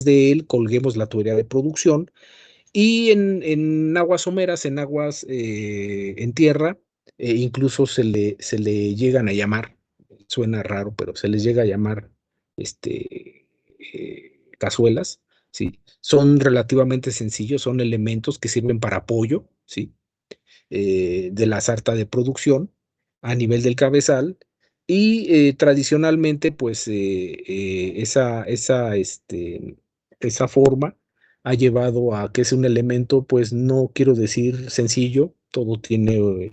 de él colguemos la tubería de producción y en aguas someras, en aguas, en tierra, incluso se le llegan a llamar, suena raro, pero se les llega a llamar, cazuelas, ¿sí? Son relativamente sencillos, son elementos que sirven para apoyo, ¿sí? De la sarta de producción a nivel del cabezal y, tradicionalmente, pues, esa forma ha llevado a que es un elemento, pues, no quiero decir sencillo, todo tiene,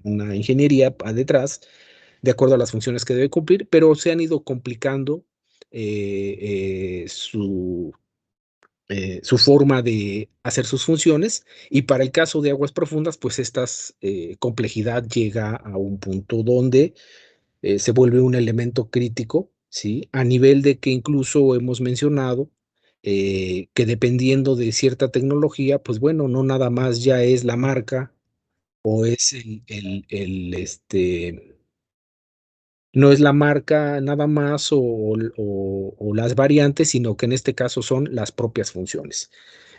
una ingeniería detrás, de acuerdo a las funciones que debe cumplir, pero se han ido complicando, su forma de hacer sus funciones, y para el caso de aguas profundas, pues estas complejidad llega a un punto donde se vuelve un elemento crítico, ¿sí? A nivel de que incluso hemos mencionado que dependiendo de cierta tecnología, pues bueno, no nada más ya es la marca o es no es la marca nada más o las variantes, sino que en este caso son las propias funciones.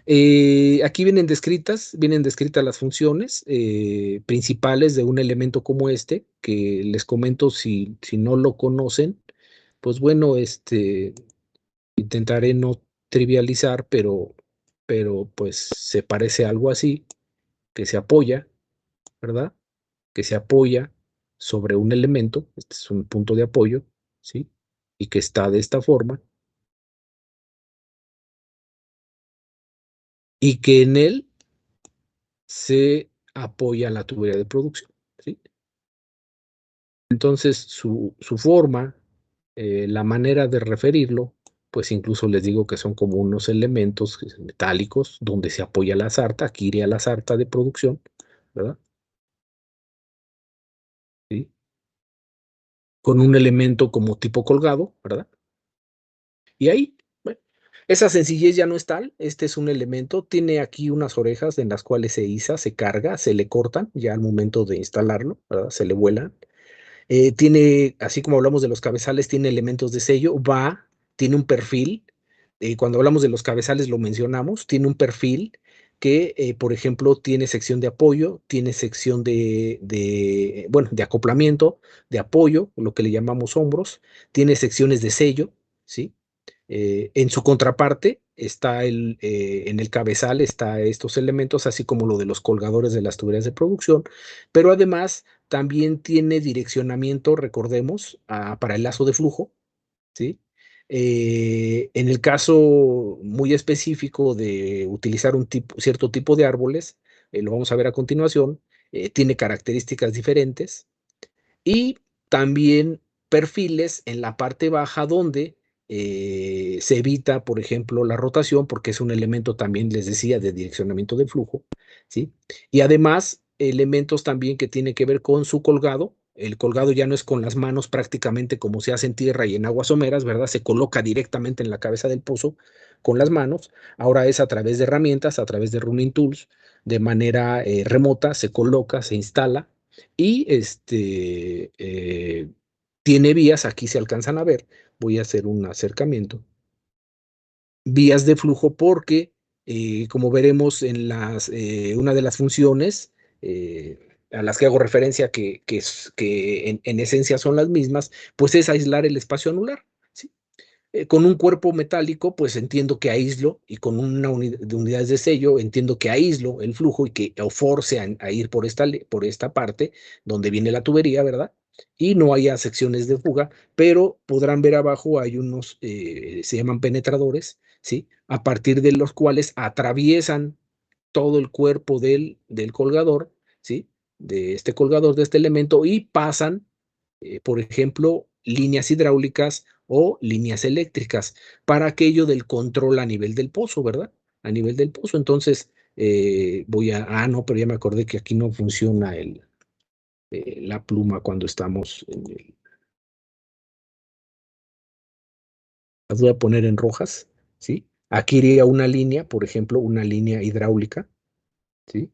Aquí vienen descritas las funciones principales de un elemento como este, que les comento si no lo conocen, pues bueno, intentaré no trivializar, pero pues se parece a algo así, que se apoya, ¿verdad? Que se apoya sobre un elemento, este es un punto de apoyo, ¿sí? Y que está de esta forma, y que en él se apoya la tubería de producción, ¿sí? Entonces, su forma, la manera de referirlo, pues incluso les digo que son como unos elementos metálicos donde se apoya la sarta, aquí iría la sarta de producción, ¿verdad? ¿Sí? Con un elemento como tipo colgado, ¿verdad? Y ahí, bueno, esa sencillez ya no es tal, este es un elemento, tiene aquí unas orejas en las cuales se iza, se carga, se le cortan ya al momento de instalarlo, ¿verdad? Se le vuelan. Tiene, así como hablamos de los cabezales, tiene elementos de sello, tiene un perfil, cuando hablamos de los cabezales lo mencionamos, tiene un perfil que, por ejemplo, tiene sección de apoyo, tiene sección bueno, de acoplamiento, de apoyo, lo que le llamamos hombros, tiene secciones de sello, ¿sí? En su contraparte está en el cabezal está estos elementos, así como lo de los colgadores de las tuberías de producción, pero además también tiene direccionamiento, recordemos, para el lazo de flujo, ¿sí? En el caso muy específico de utilizar cierto tipo de árboles, lo vamos a ver a continuación, tiene características diferentes, y también perfiles en la parte baja donde se evita, por ejemplo, la rotación, porque es un elemento también, les decía, de direccionamiento del flujo, ¿sí? Y además, elementos también que tienen que ver con su colgado. El colgado ya no es con las manos prácticamente como se hace en tierra y en aguas someras, ¿verdad? Se coloca directamente en la cabeza del pozo con las manos. Ahora es a través de herramientas, a través de running tools, de manera remota, se coloca, se instala y tiene vías, aquí se alcanzan a ver, voy a hacer un acercamiento, vías de flujo porque, como veremos en una de las funciones a las que hago referencia, que en esencia son las mismas, pues es aislar el espacio anular, ¿sí? Con un cuerpo metálico, pues entiendo que aíslo, y con de unidades de sello, entiendo que aíslo el flujo y que o force a ir por esta parte donde viene la tubería, ¿verdad? Y no haya secciones de fuga, pero podrán ver abajo hay unos, se llaman penetradores, ¿sí? A partir de los cuales atraviesan todo el cuerpo del colgador, ¿sí? De este colgador, de este elemento, y pasan, por ejemplo, líneas hidráulicas o líneas eléctricas para aquello del control a nivel del pozo, ¿verdad? A nivel del pozo. Entonces, no, pero ya me acordé que aquí no funciona la pluma cuando estamos las voy a poner en rojas, ¿sí? Aquí iría una línea, por ejemplo, una línea hidráulica, ¿sí?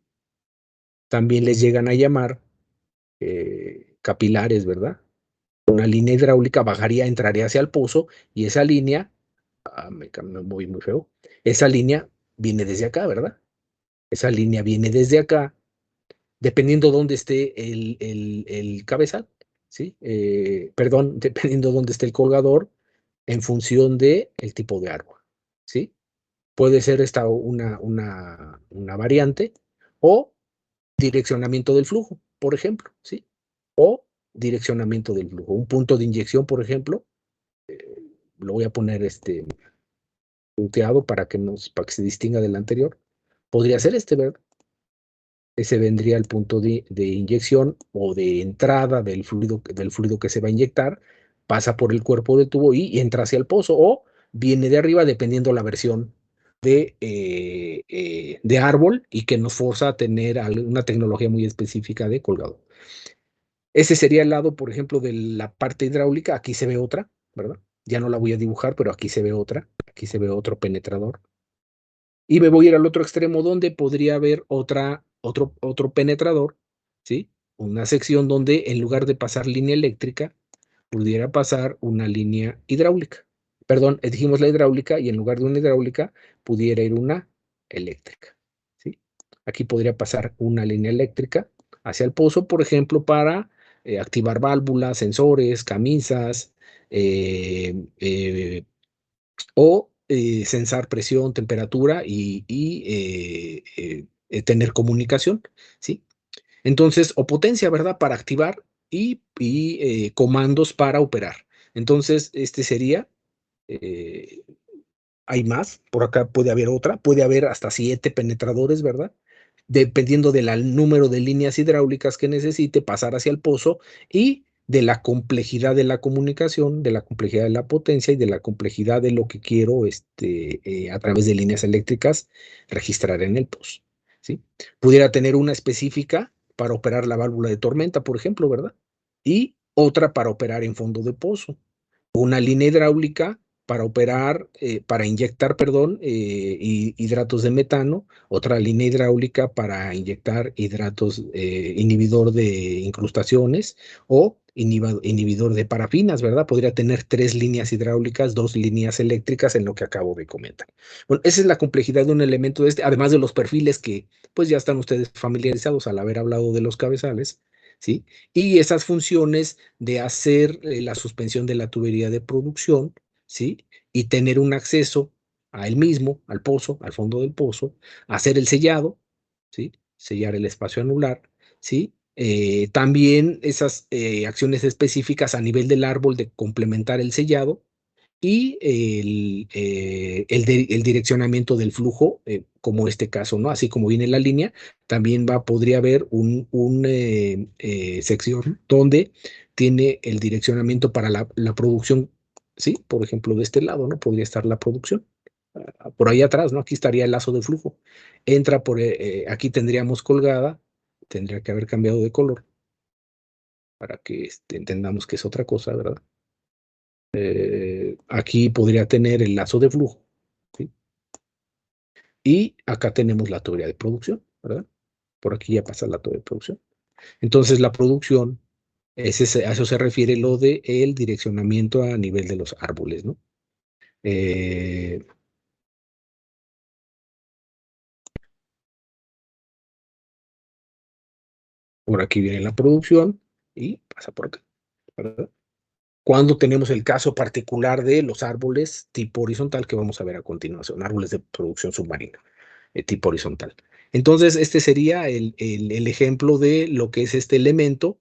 También les llegan a llamar capilares, ¿verdad? Una línea hidráulica bajaría, entraría hacia el pozo y esa línea Me moví muy feo. Esa línea viene desde acá, ¿verdad? Esa línea viene desde acá, dependiendo dónde esté el cabezal, ¿sí? Perdón, dependiendo dónde esté el colgador, en función de el tipo de árbol, ¿sí? Puede ser esta una variante o direccionamiento del flujo, por ejemplo, ¿sí? O direccionamiento del flujo. Un punto de inyección, por ejemplo, lo voy a poner punteado para que se distinga del anterior. Podría ser este, ¿verdad? Ese vendría el punto de inyección o de entrada del fluido que se va a inyectar, pasa por el cuerpo del tubo y entra hacia el pozo, o viene de arriba, dependiendo la versión de árbol y que nos forza a tener una tecnología muy específica de colgado. Ese sería el lado, por ejemplo, de la parte hidráulica. Aquí se ve otra, ¿verdad? Ya no la voy a dibujar, pero aquí se ve otra. Aquí se ve otro penetrador. Y me voy a ir al otro extremo donde podría haber otro penetrador, ¿sí? Una sección donde en lugar de pasar línea eléctrica, pudiera pasar una línea hidráulica. Perdón, dijimos la hidráulica y en lugar de una hidráulica pudiera ir una eléctrica, ¿sí? Aquí podría pasar una línea eléctrica hacia el pozo, por ejemplo, para activar válvulas, sensores, camisas, eh, eh, o sensar presión, temperatura y tener comunicación, ¿sí? Entonces, o potencia, ¿verdad? Para activar y comandos para operar. Entonces, este sería, eh, hay más, por acá puede haber otra, puede haber hasta 7 penetradores, ¿verdad? Dependiendo del número de líneas hidráulicas que necesite pasar hacia el pozo y de la complejidad de la comunicación, de la complejidad de la potencia y de la complejidad de lo que quiero a través de líneas eléctricas registrar en el pozo, ¿sí? Pudiera tener una específica para operar la válvula de tormenta, por ejemplo, ¿verdad? Y otra para operar en fondo de pozo, una línea hidráulica para operar, para inyectar, perdón, hidratos de metano, otra línea hidráulica para inyectar hidratos, inhibidor de incrustaciones o inhibidor de parafinas, ¿verdad? Podría tener 3 líneas hidráulicas, 2 líneas eléctricas en lo que acabo de comentar. Bueno, esa es la complejidad de un elemento de además de los perfiles que pues ya están ustedes familiarizados al haber hablado de los cabezales, ¿sí? Y esas funciones de hacer la suspensión de la tubería de producción, ¿sí? Y tener un acceso a él mismo, al pozo, al fondo del pozo, hacer el sellado, ¿sí? Sellar el espacio anular, ¿sí? También esas acciones específicas a nivel del árbol de complementar el sellado y el direccionamiento del flujo, como este caso, ¿no? Así como viene la línea, también podría haber un sección donde tiene el direccionamiento para la producción, ¿sí? Por ejemplo, de este lado, ¿no? Podría estar la producción. Por ahí atrás, ¿no? Aquí estaría el lazo de flujo. Entra aquí tendríamos colgada, tendría que haber cambiado de color para que entendamos que es otra cosa, ¿verdad? Aquí podría tener el lazo de flujo, ¿sí? Y acá tenemos la tubería de producción, ¿verdad? Por aquí ya pasa la tubería de producción. Entonces la producción, a eso se refiere lo de el direccionamiento a nivel de los árboles, ¿no? Eh, por aquí viene la producción y pasa por acá, ¿verdad? Cuando tenemos el caso particular de los árboles tipo horizontal que vamos a ver a continuación, árboles de producción submarina. Tipo horizontal. Entonces, este sería el ejemplo de lo que es este elemento,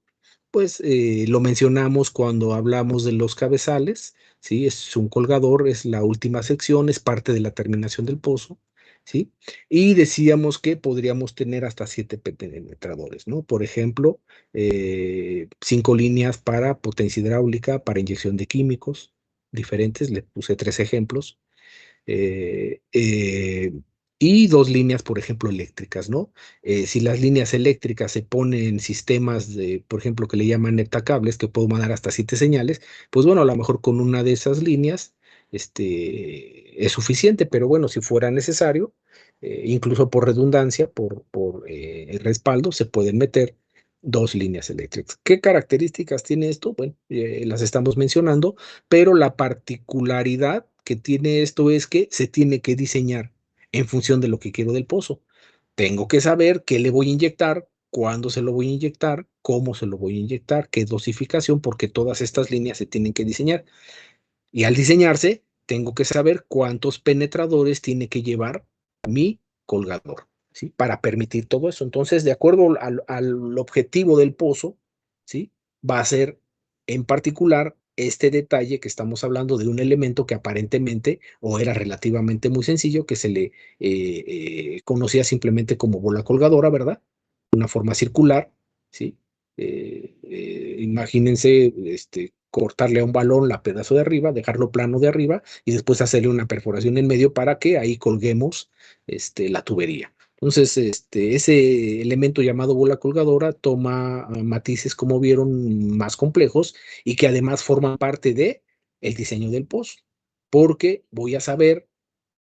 pues lo mencionamos cuando hablamos de los cabezales, ¿sí? Es un colgador, es la última sección, es parte de la terminación del pozo, ¿sí? Y decíamos que podríamos tener hasta 7 penetradores, ¿no? Por ejemplo, 5 líneas para potencia hidráulica, para inyección de químicos diferentes, le puse 3 ejemplos, eh, eh, y 2 líneas, por ejemplo, eléctricas, ¿no? Si las líneas eléctricas se ponen en sistemas por ejemplo, que le llaman heptacables, que puedo mandar hasta 7 señales, pues bueno, a lo mejor con una de esas líneas, es suficiente, pero bueno, si fuera necesario, incluso por redundancia, por el respaldo, se pueden meter 2 líneas eléctricas. ¿Qué características tiene esto? Bueno, las estamos mencionando, pero la particularidad que tiene esto es que se tiene que diseñar en función de lo que quiero del pozo. Tengo que saber qué le voy a inyectar, cuándo se lo voy a inyectar, cómo se lo voy a inyectar, qué dosificación, porque todas estas líneas se tienen que diseñar. Y al diseñarse, tengo que saber cuántos penetradores tiene que llevar mi colgador, ¿sí? Para permitir todo eso. Entonces, de acuerdo al objetivo del pozo, ¿sí? Va a ser en particular este detalle que estamos hablando de un elemento que aparentemente o era relativamente muy sencillo, que se le conocía simplemente como bola colgadora, ¿verdad? Una forma circular, ¿sí? Imagínense cortarle a un balón la pedazo de arriba, dejarlo plano de arriba y después hacerle una perforación en medio para que ahí colguemos la tubería. Entonces, ese elemento llamado bola colgadora toma matices, como vieron, más complejos y que además forman parte de el diseño del pozo, porque voy a saber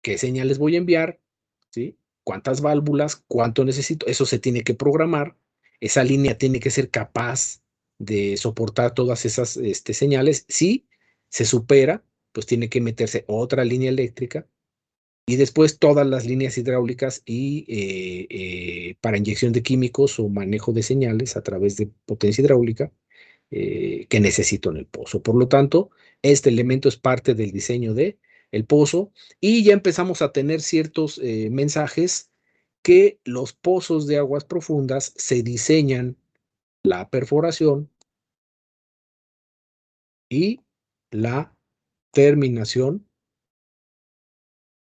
qué señales voy a enviar, ¿sí? Cuántas válvulas, cuánto necesito, eso se tiene que programar, esa línea tiene que ser capaz de soportar todas esas señales. Si se supera, pues tiene que meterse otra línea eléctrica y después todas las líneas hidráulicas y para inyección de químicos o manejo de señales a través de potencia hidráulica que necesito en el pozo. Por lo tanto, este elemento es parte del diseño de el pozo y ya empezamos a tener ciertos mensajes que los pozos de aguas profundas se diseñan la perforación y la terminación,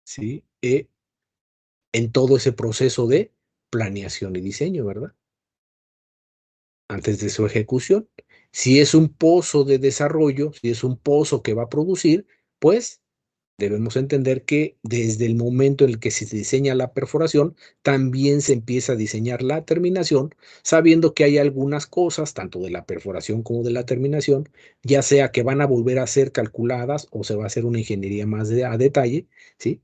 ¿sí? En todo ese proceso de planeación y diseño, ¿verdad? Antes de su ejecución. Si es un pozo de desarrollo, si es un pozo que va a producir, pues debemos entender que desde el momento en el que se diseña la perforación, también se empieza a diseñar la terminación, sabiendo que hay algunas cosas, tanto de la perforación como de la terminación, ya sea que van a volver a ser calculadas o se va a hacer una ingeniería más a detalle, ¿sí?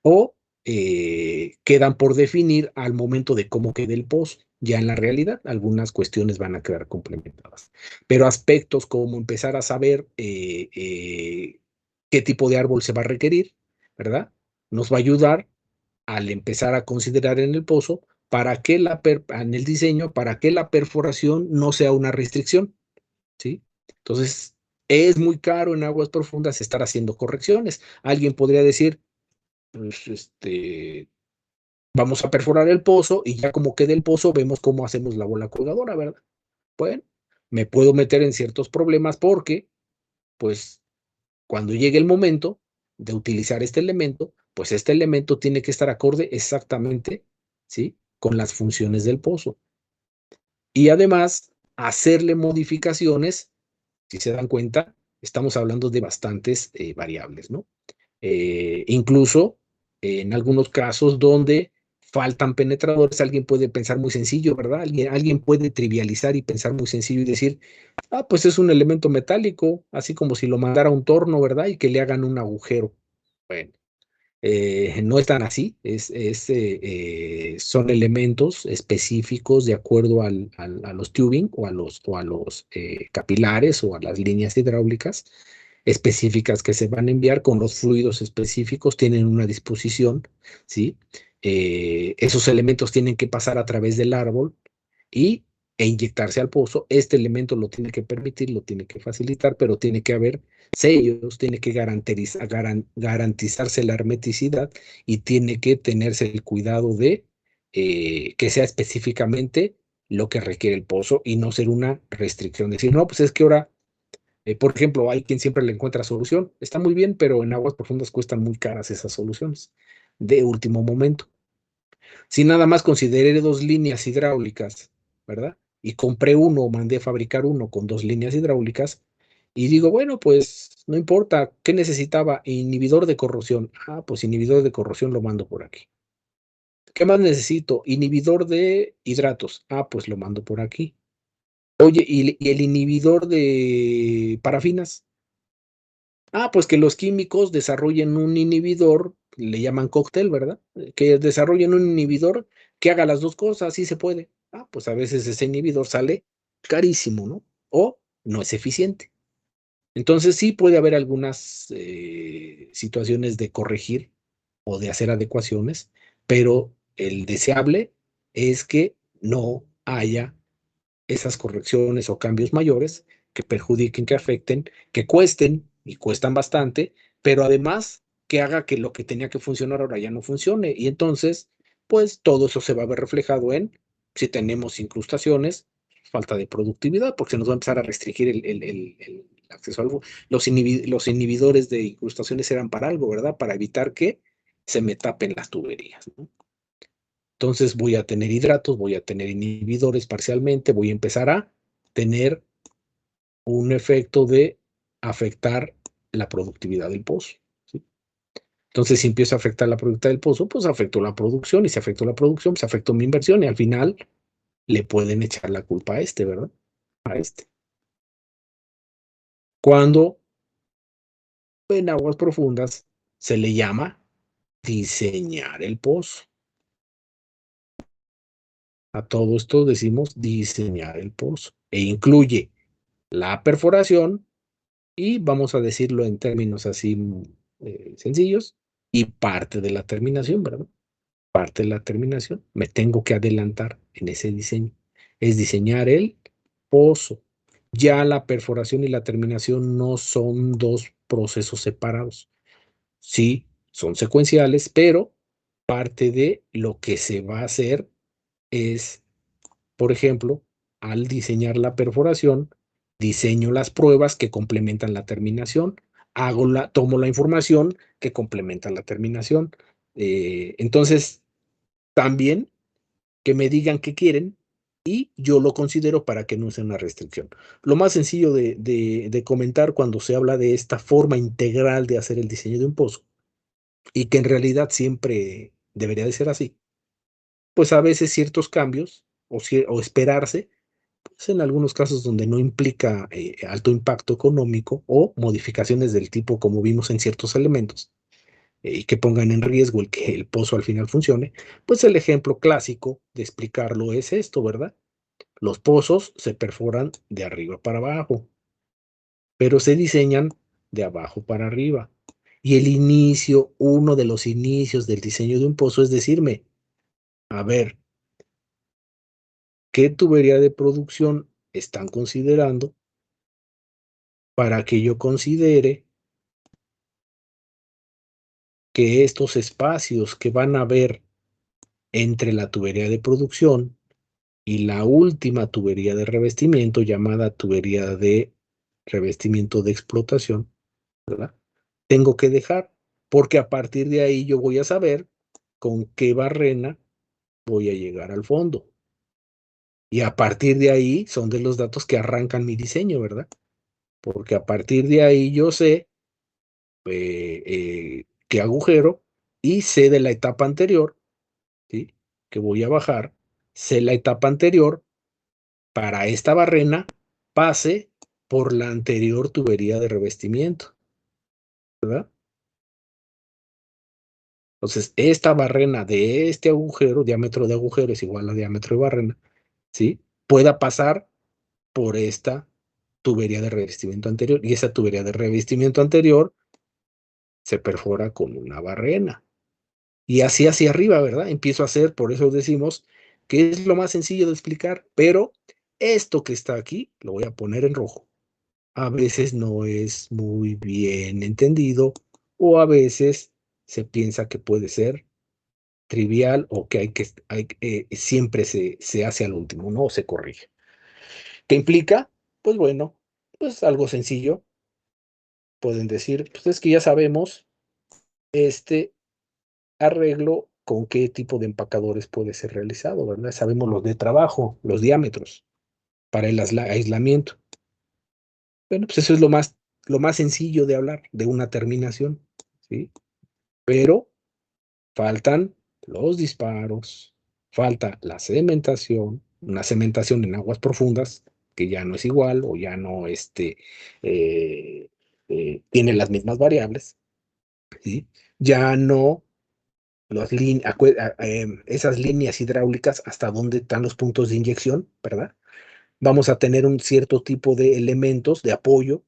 O quedan por definir al momento de cómo quede el pozo. Ya en la realidad, algunas cuestiones van a quedar complementadas. Pero aspectos como empezar a saber qué tipo de árbol se va a requerir, ¿verdad? Nos va a ayudar al empezar a considerar en el pozo para que en el diseño, para que la perforación no sea una restricción, ¿sí? Entonces, es muy caro en aguas profundas estar haciendo correcciones. Alguien podría decir, pues, vamos a perforar el pozo y ya como quede el pozo, vemos cómo hacemos la bola colgadora, ¿verdad? Bueno, me puedo meter en ciertos problemas porque, pues, cuando llegue el momento de utilizar este elemento, pues este elemento tiene que estar acorde exactamente, ¿sí? Con las funciones del pozo. Y además, hacerle modificaciones, si se dan cuenta, estamos hablando de bastantes variables, ¿no? Incluso en algunos casos donde faltan penetradores, alguien puede pensar muy sencillo, ¿verdad? Alguien puede trivializar y pensar muy sencillo y decir, ah, pues es un elemento metálico, así como si lo mandara a un torno, ¿verdad? Y que le hagan un agujero. Bueno, no es tan así, son elementos específicos de acuerdo a los tubing o a los capilares o a las líneas hidráulicas específicas que se van a enviar con los fluidos específicos, tienen una disposición, ¿sí? Esos elementos tienen que pasar a través del árbol y, e inyectarse al pozo. Este elemento lo tiene que permitir, lo tiene que facilitar, pero tiene que haber sellos, tiene que garantizarse la hermeticidad y tiene que tenerse el cuidado de que sea específicamente lo que requiere el pozo y no ser una restricción. Decir, no, pues es que ahora, por ejemplo, hay quien siempre le encuentra solución. Está muy bien, pero en aguas profundas cuestan muy caras esas soluciones de último momento. Si nada más consideré dos líneas hidráulicas, ¿verdad? Y compré uno, mandé a fabricar uno con dos líneas hidráulicas, y digo, bueno, pues no importa, ¿qué necesitaba? Inhibidor de corrosión. Ah, pues inhibidor de corrosión lo mando por aquí. ¿Qué más necesito? Inhibidor de hidratos. Ah, pues lo mando por aquí. Oye, ¿y el inhibidor de parafinas? Ah, pues que los químicos desarrollen un inhibidor, le llaman cóctel, ¿verdad? Que desarrollen un inhibidor que haga las dos cosas, sí se puede. Ah, pues a veces ese inhibidor sale carísimo, ¿no? O no es eficiente. Entonces, sí puede haber algunas, situaciones de corregir o de hacer adecuaciones, pero el deseable es que no haya esas correcciones o cambios mayores que perjudiquen, que afecten, que cuesten, y cuestan bastante, pero además que haga que lo que tenía que funcionar ahora ya no funcione. Y entonces, pues todo eso se va a ver reflejado en, si tenemos incrustaciones, falta de productividad, porque se nos va a empezar a restringir el acceso a algo. Los inhibidores de incrustaciones eran para algo, ¿verdad? Para evitar que se me tapen las tuberías, ¿no? Entonces voy a tener hidratos, voy a tener inhibidores parcialmente, voy a empezar a tener un efecto de afectar la productividad del pozo, ¿sí? Entonces, si empiezo a afectar la productividad del pozo, pues afectó la producción, y si afectó la producción, pues afectó mi inversión, y al final le pueden echar la culpa a este, ¿verdad? A este. Cuando en aguas profundas se le llama diseñar el pozo. A todo esto decimos diseñar el pozo, e incluye la perforación, y vamos a decirlo en términos así, sencillos, y parte de la terminación, ¿verdad? Parte de la terminación. Me tengo que adelantar en ese diseño. Es diseñar el pozo. Ya la perforación y la terminación no son dos procesos separados. Sí, son secuenciales, pero parte de lo que se va a hacer es, por ejemplo, al diseñar la perforación, diseño las pruebas que complementan la terminación, tomo la información que complementa la terminación. Entonces, también que me digan qué quieren y yo lo considero para que no sea una restricción. Lo más sencillo de comentar cuando se habla de esta forma integral de hacer el diseño de un pozo, y que en realidad siempre debería de ser así, pues a veces ciertos cambios o esperarse, pues en algunos casos donde no implica alto impacto económico o modificaciones del tipo como vimos en ciertos elementos, y que pongan en riesgo el que el pozo al final funcione, pues el ejemplo clásico de explicarlo es esto, ¿verdad? Los pozos se perforan de arriba para abajo, pero se diseñan de abajo para arriba. Y el inicio, uno de los inicios del diseño de un pozo es decirme, a ver, ¿qué tubería de producción están considerando para que yo considere que estos espacios que van a haber entre la tubería de producción y la última tubería de revestimiento, llamada tubería de revestimiento de explotación, ¿verdad? Tengo que dejar, porque a partir de ahí yo voy a saber con qué barrena voy a llegar al fondo. Y a partir de ahí son de los datos que arrancan mi diseño, ¿verdad? Porque a partir de ahí yo sé qué agujero, y sé de la etapa anterior, ¿sí? Que voy a bajar, sé la etapa anterior para esta barrena pase por la anterior tubería de revestimiento, ¿verdad? Entonces, esta barrena de este agujero, diámetro de agujero es igual a diámetro de barrena, ¿sí? Pueda pasar por esta tubería de revestimiento anterior, y esa tubería de revestimiento anterior se perfora con una barrena. Y así hacia arriba, ¿verdad? Empiezo a hacer, por eso decimos que es lo más sencillo de explicar, pero esto que está aquí lo voy a poner en rojo. A veces no es muy bien entendido, o a veces se piensa que puede ser trivial, o que siempre se hace al último, ¿no? O se corrige. ¿Qué implica? Pues bueno, pues algo sencillo. Pueden decir, pues es que ya sabemos este arreglo con qué tipo de empacadores puede ser realizado, ¿verdad? Sabemos los de trabajo, los diámetros para el aislamiento. Bueno, pues eso es lo más sencillo de hablar de una terminación, ¿sí? Pero faltan los disparos, falta la cementación, una cementación en aguas profundas, que ya no es igual, o ya no eh, tiene las mismas variables, ¿sí? Ya no esas líneas hidráulicas, hasta dónde están los puntos de inyección, ¿verdad? Vamos a tener un cierto tipo de elementos de apoyo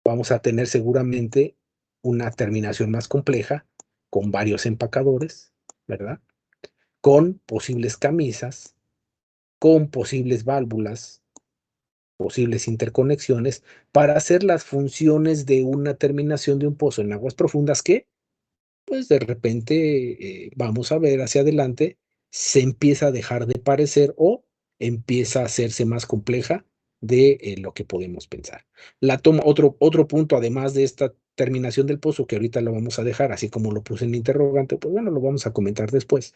vamos a tener seguramente una terminación más compleja, con varios empacadores, ¿verdad? Con posibles camisas, con posibles válvulas, posibles interconexiones, para hacer las funciones de una terminación de un pozo en aguas profundas que, pues, de repente, vamos a ver hacia adelante, se empieza a dejar de parecer o empieza a hacerse más compleja de, lo que podemos pensar. La toma otro punto, además de esta terminación del pozo, que ahorita lo vamos a dejar, así como lo puse en interrogante, pues, bueno, lo vamos a comentar después,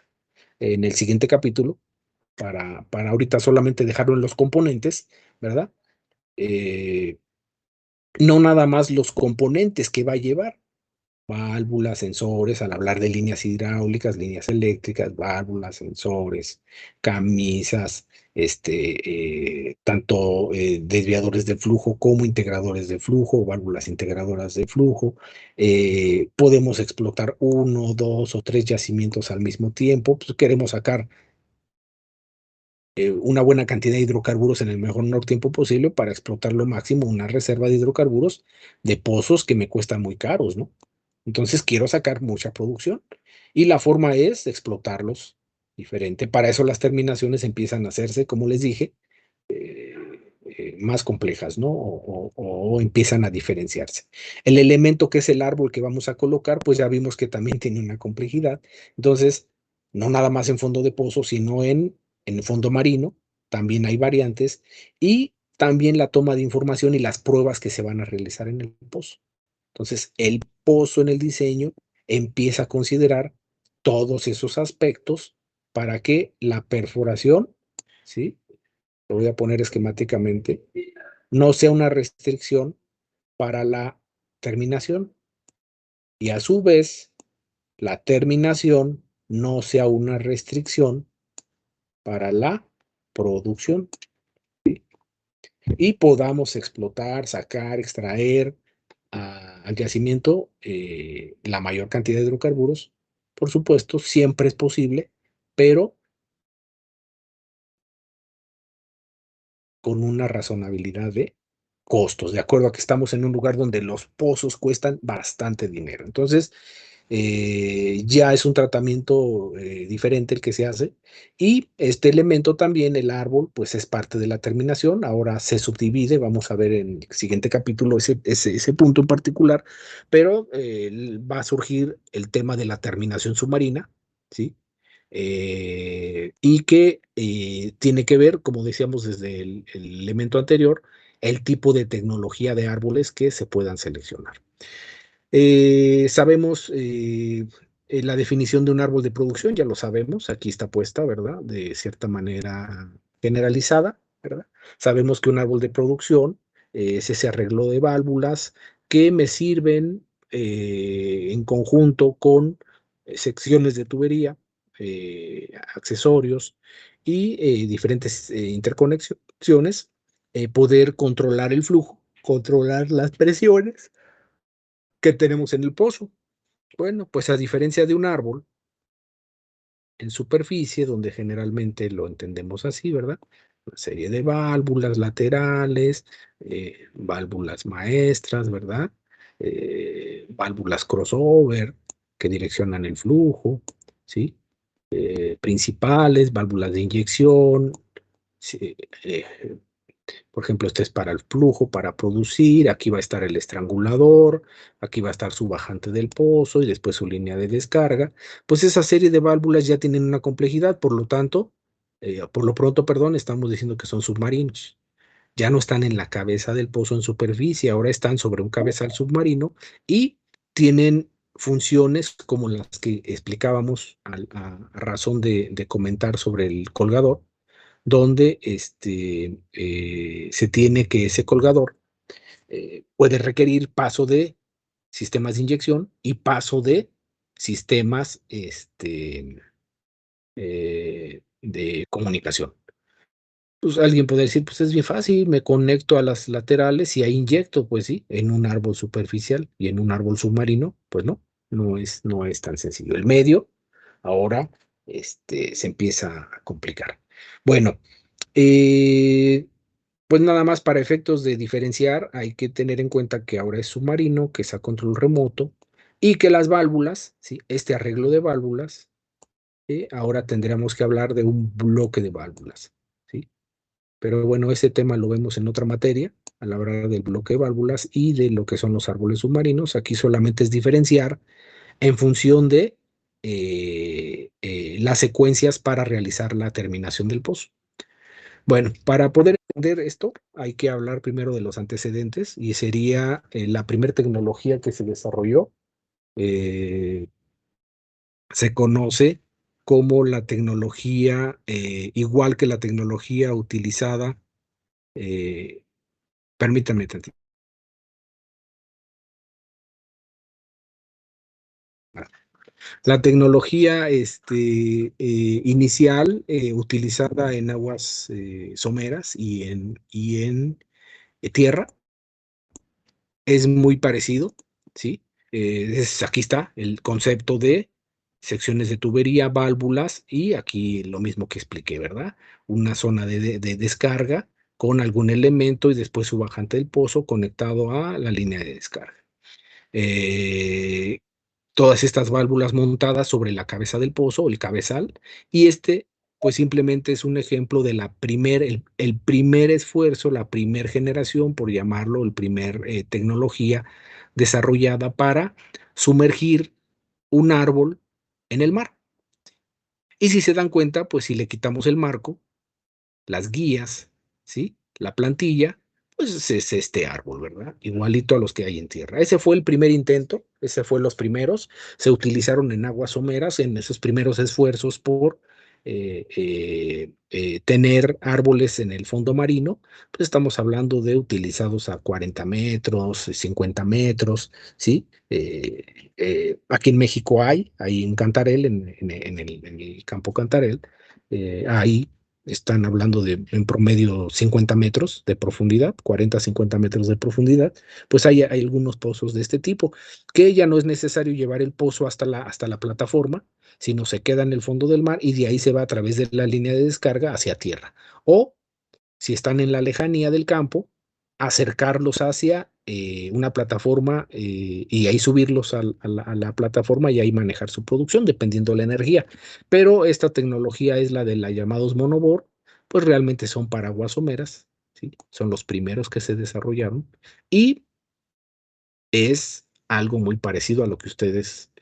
en el siguiente capítulo, para ahorita solamente dejarlo en los componentes, ¿verdad? Eh, no nada más los componentes que va a llevar, válvulas, sensores, al hablar de líneas hidráulicas, líneas eléctricas, válvulas, sensores, camisas, tanto desviadores de flujo como integradores de flujo, válvulas integradoras de flujo. Podemos explotar uno, dos o tres yacimientos al mismo tiempo. Pues queremos sacar una buena cantidad de hidrocarburos en el menor tiempo posible para explotar lo máximo una reserva de hidrocarburos de pozos que me cuestan muy caros, ¿no? Entonces quiero sacar mucha producción y la forma es explotarlos diferente. Para eso las terminaciones empiezan a hacerse, como les dije, eh, más complejas, ¿no? O empiezan a diferenciarse. El elemento que es el árbol que vamos a colocar, pues ya vimos que también tiene una complejidad. Entonces, no nada más en fondo de pozo, sino en el fondo marino, también hay variantes y también la toma de información y las pruebas que se van a realizar en el pozo. Entonces, el pozo en el diseño empieza a considerar todos esos aspectos para que la perforación, ¿sí? Lo voy a poner esquemáticamente, no sea una restricción para la terminación y a su vez la terminación no sea una restricción para la producción y podamos explotar, sacar, extraer al yacimiento la mayor cantidad de hidrocarburos. Por supuesto, siempre es posible, pero con una razonabilidad de costos, de acuerdo a que estamos en un lugar donde los pozos cuestan bastante dinero. Entonces, ya es un tratamiento diferente el que se hace. Y este elemento también, el árbol, pues es parte de la terminación. Ahora se subdivide, vamos a ver en el siguiente capítulo ese punto en particular, pero va a surgir el tema de la terminación submarina, ¿sí? Y que tiene que ver, como decíamos desde el elemento anterior, el tipo de tecnología de árboles que se puedan seleccionar. Sabemos la definición de un árbol de producción, ya lo sabemos, aquí está puesta, ¿verdad? De cierta manera generalizada, ¿verdad? Sabemos que un árbol de producción es ese arreglo de válvulas que me sirven en conjunto con secciones de tubería, accesorios y diferentes interconexiones, poder controlar el flujo, controlar las presiones que tenemos en el pozo. Bueno, pues a diferencia de un árbol en superficie, donde generalmente lo entendemos así, ¿verdad? Una serie de válvulas laterales, válvulas maestras, ¿verdad? Válvulas crossover que direccionan el flujo, ¿sí? Principales, válvulas de inyección, sí, por ejemplo, este es para el flujo, para producir, aquí va a estar el estrangulador, aquí va a estar su bajante del pozo y después su línea de descarga. Pues esa serie de válvulas ya tienen una complejidad, por lo tanto, por lo pronto, perdón, estamos diciendo que son submarinos. Ya no están en la cabeza del pozo en superficie, ahora están sobre un cabezal submarino y tienen funciones como las que explicábamos a razón de comentar sobre el colgador, donde se tiene que ese colgador puede requerir paso de sistemas de inyección y paso de sistemas de comunicación. Pues alguien puede decir, pues es bien fácil, me conecto a las laterales y ahí inyecto, pues sí, en un árbol superficial y en un árbol submarino, pues no, no es tan sencillo. El medio ahora se empieza a complicar. Bueno, Pues nada más para efectos de diferenciar, hay que tener en cuenta que ahora es submarino, que es a control remoto y que las válvulas, ¿sí? Este arreglo de válvulas, ahora tendríamos que hablar de un bloque de válvulas, ¿sí? Pero bueno, ese tema lo vemos en otra materia, a la hora del bloque de válvulas y de lo que son los árboles submarinos. Aquí solamente es diferenciar en función de las secuencias para realizar la terminación del pozo. Bueno, para poder entender esto, hay que hablar primero de los antecedentes y sería la primera tecnología que se desarrolló. eh, Se conoce como la tecnología, igual que la tecnología utilizada, eh, permítanme tantito. La tecnología inicial utilizada en aguas someras y en tierra es muy parecido, ¿sí? Aquí está el concepto de secciones de tubería, válvulas y aquí lo mismo que expliqué, ¿verdad? Una zona de descarga con algún elemento y después su bajante del pozo conectado a la línea de descarga. Eh, Todas estas válvulas montadas sobre la cabeza del pozo, el cabezal, y pues simplemente es un ejemplo de el primer esfuerzo, la primer generación, por llamarlo, el primer tecnología desarrollada para sumergir un árbol en el mar. Y si se dan cuenta, pues si le quitamos el marco, las guías, ¿sí? La plantilla, pues es este árbol, ¿verdad? Igualito a los que hay en tierra. Ese fue el primer intento, ese fue los primeros, se utilizaron en aguas someras en esos primeros esfuerzos por tener árboles en el fondo marino, pues estamos hablando de utilizados a 40 metros, 50 metros, ¿sí? Aquí en México hay en Cantarell, en el campo Cantarell, hay están hablando de en promedio 50 metros de profundidad, 40 50 metros de profundidad, pues hay algunos pozos de este tipo, que ya no es necesario llevar el pozo hasta la plataforma, sino se queda en el fondo del mar y de ahí se va a través de la línea de descarga hacia tierra. O si están en la lejanía del campo, acercarlos hacia una plataforma y ahí subirlos a la plataforma y ahí manejar su producción, dependiendo de la energía. Pero esta tecnología es la de la llamados monobor, pues realmente son paraguas someras, ¿sí? Son los primeros que se desarrollaron y es algo muy parecido a lo que ustedes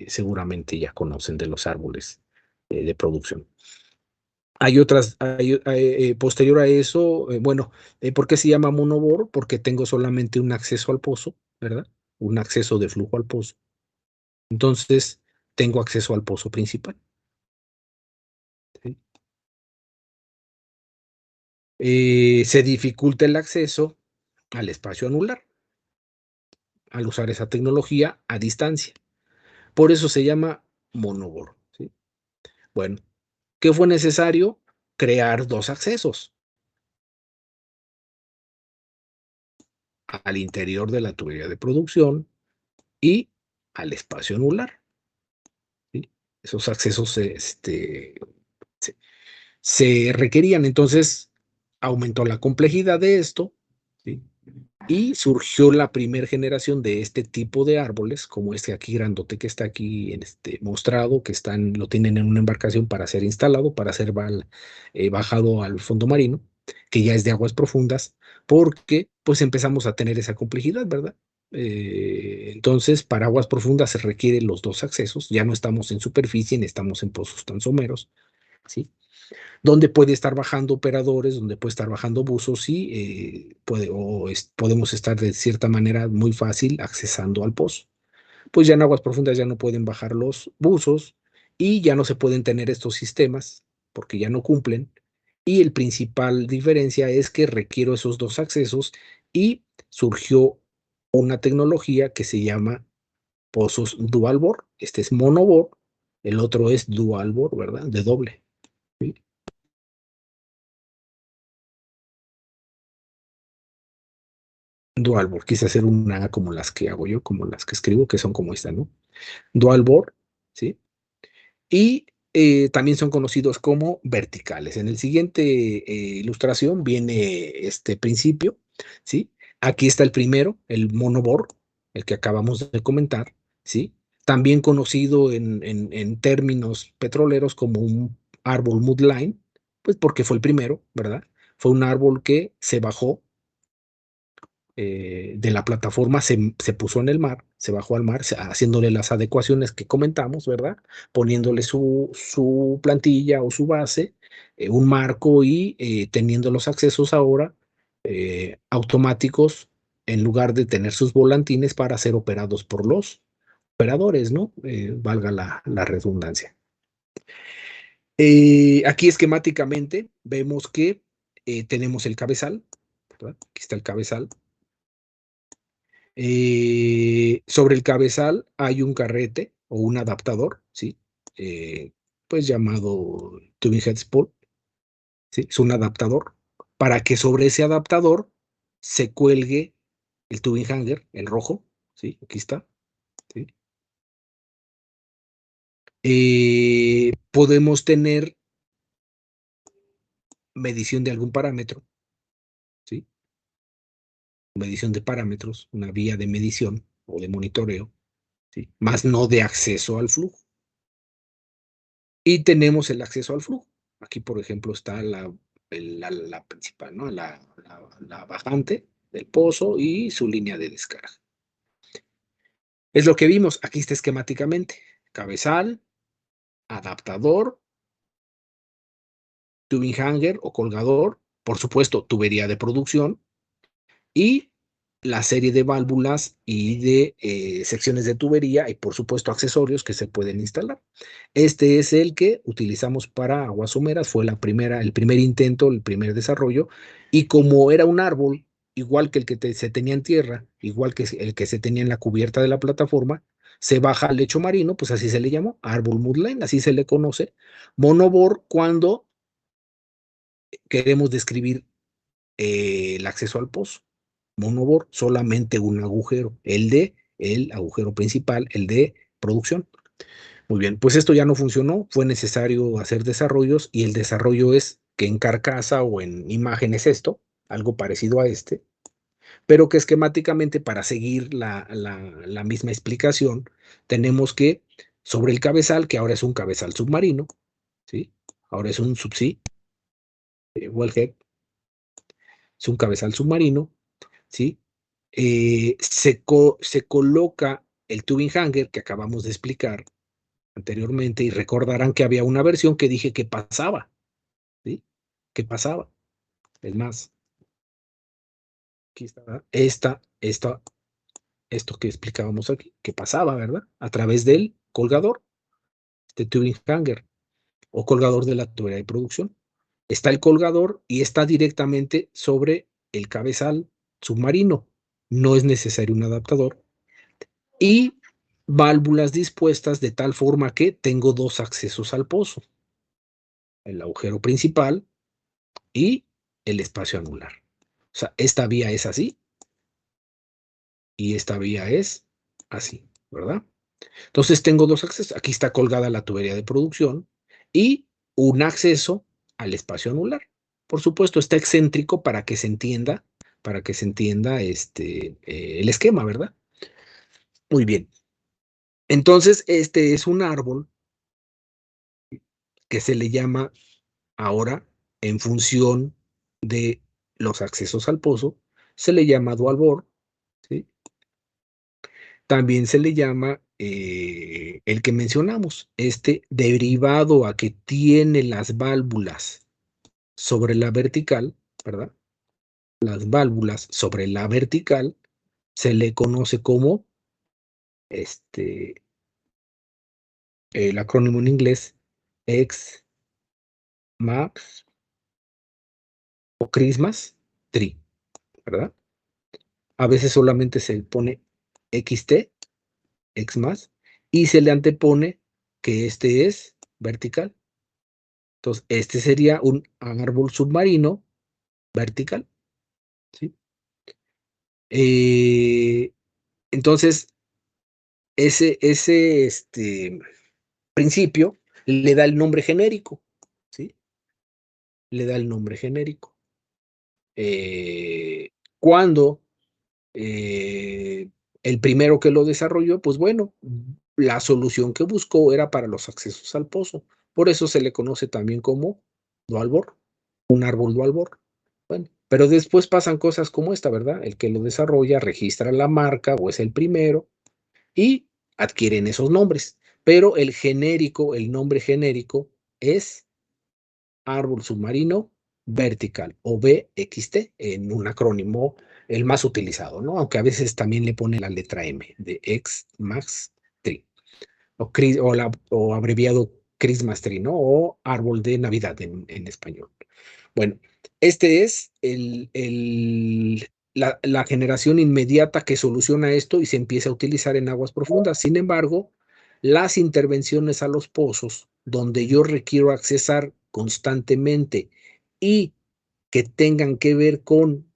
seguramente ya conocen de los árboles de producción. Hay otras, posterior a eso, bueno, ¿por qué se llama monobor? Porque tengo solamente un acceso al pozo, ¿verdad? Un acceso de flujo al pozo. Entonces, tengo acceso al pozo principal, ¿sí? Se dificulta el acceso al espacio anular al usar esa tecnología a distancia. Por eso se llama monobor, ¿sí? Bueno, ¿qué fue necesario? Crear dos accesos al interior de la tubería de producción y al espacio anular. ¿Sí? Esos accesos se, se requerían. Entonces, aumentó la complejidad de esto, ¿sí? Y surgió la primera generación de este tipo de árboles, como este aquí grandote que está aquí mostrado, lo tienen en una embarcación para ser instalado, para ser bajado al fondo marino, que ya es de aguas profundas, porque pues empezamos a tener esa complejidad, ¿verdad? Entonces, para aguas profundas se requieren los dos accesos, ya no estamos en superficie, ni estamos en pozos tan someros, ¿sí? Donde puede estar bajando operadores, donde puede estar bajando buzos y podemos estar de cierta manera muy fácil accesando al pozo. Pues ya en aguas profundas ya no pueden bajar los buzos y ya no se pueden tener estos sistemas porque ya no cumplen. Y el principal diferencia es que requiero esos dos accesos y surgió una tecnología que se llama pozos dual bore. Este es monobore, el otro es dual bore, ¿verdad? De doble. ¿Sí? Dual bore, quise hacer una como las que hago yo, como las que escribo, que son como esta, ¿no? Dual bore, ¿sí? Y también son conocidos como verticales. En el siguiente ilustración viene este principio, ¿sí? Aquí está el primero, el monobor, el que acabamos de comentar, ¿sí? También conocido en términos petroleros como un árbol mudline, pues porque fue el primero, ¿verdad? Fue un árbol que se bajó de la plataforma, se puso en el mar, se bajó al mar, haciéndole las adecuaciones que comentamos, ¿verdad? Poniéndole su plantilla o su base, un marco y teniendo los accesos ahora automáticos en lugar de tener sus volantines para ser operados por los operadores, ¿no? Valga la redundancia. Aquí esquemáticamente vemos que tenemos el cabezal, ¿verdad? Aquí está el cabezal. Sobre el cabezal hay un carrete o un adaptador, ¿sí? Pues llamado tubing head spool, ¿sí? Es un adaptador para que sobre ese adaptador se cuelgue el tubing hanger, el rojo, ¿sí? Aquí está, ¿sí? Podemos tener medición de algún parámetro, ¿sí? Medición de parámetros, una vía de medición o de monitoreo, ¿sí? Más no de acceso al flujo. Y tenemos el acceso al flujo. Aquí, por ejemplo, está la principal, ¿no? La bajante del pozo y su línea de descarga. Es lo que vimos. Aquí está esquemáticamente. Cabezal, adaptador, tubing hanger o colgador, por supuesto, tubería de producción y la serie de válvulas y de secciones de tubería y por supuesto accesorios que se pueden instalar. Este es el que utilizamos para aguas someras, fue el primer intento, el primer desarrollo, y como era un árbol, igual que el que se tenía en tierra, igual que el que se tenía en la cubierta de la plataforma, se baja al lecho marino, pues así se le llamó, árbol mudline, así se le conoce, monobor cuando queremos describir el acceso al pozo. Monobor, solamente un agujero, el agujero principal, el de producción. Muy bien, pues esto ya no funcionó, fue necesario hacer desarrollos y el desarrollo es que en carcasa o en imagen es esto, algo parecido a este, pero que esquemáticamente para seguir la misma explicación, tenemos que sobre el cabezal, que ahora es un cabezal submarino, ¿sí? Ahora es un subsea, wellhead, es un cabezal submarino, ¿sí? Se coloca el tubing hanger que acabamos de explicar anteriormente y recordarán que había una versión que dije que pasaba, ¿sí? Que pasaba. Es más, aquí está esto que explicábamos aquí, que pasaba, ¿verdad? A través del colgador, este tubing hanger o colgador de la tubería de producción. Está el colgador y está directamente sobre el cabezal submarino. No es necesario un adaptador. Y válvulas dispuestas de tal forma que tengo dos accesos al pozo, el agujero principal y el espacio anular. O sea, esta vía es así y esta vía es así, ¿verdad? Entonces tengo dos accesos. Aquí está colgada la tubería de producción y un acceso al espacio anular. Por supuesto, está excéntrico para que se entienda el esquema, ¿verdad? Muy bien. Entonces, este es un árbol que se le llama ahora, en función de los accesos al pozo, se le llama dual bore, ¿sí? También se le llama el que mencionamos, este derivado a que tiene las válvulas sobre la vertical, ¿verdad? Las válvulas sobre la vertical se le conoce como este, el acrónimo en inglés XMAX o Christmas Tree, ¿verdad? A veces solamente se pone XT, X más, y se le antepone que este es vertical. Entonces, este sería un árbol submarino vertical, ¿sí? Eh, entonces, ese principio le da el nombre genérico, ¿sí? Le da el nombre genérico. Cuando el primero que lo desarrolló, pues bueno, la solución que buscó era para los accesos al pozo. Por eso se le conoce también como Dualbor, un árbol Dualbor. Bueno, pero después pasan cosas como esta, ¿verdad? El que lo desarrolla registra la marca o es el primero y adquieren esos nombres. Pero el genérico, el nombre genérico es árbol submarino vertical o BXT en un acrónimo el más utilizado, ¿no? Aunque a veces también le pone la letra M de X Max Tree o abreviado Christmas Tree, ¿no? O árbol de Navidad en español. Bueno, este es la generación inmediata que soluciona esto y se empieza a utilizar en aguas profundas. Sin embargo, las intervenciones a los pozos, donde yo requiero accesar constantemente y que tengan que ver con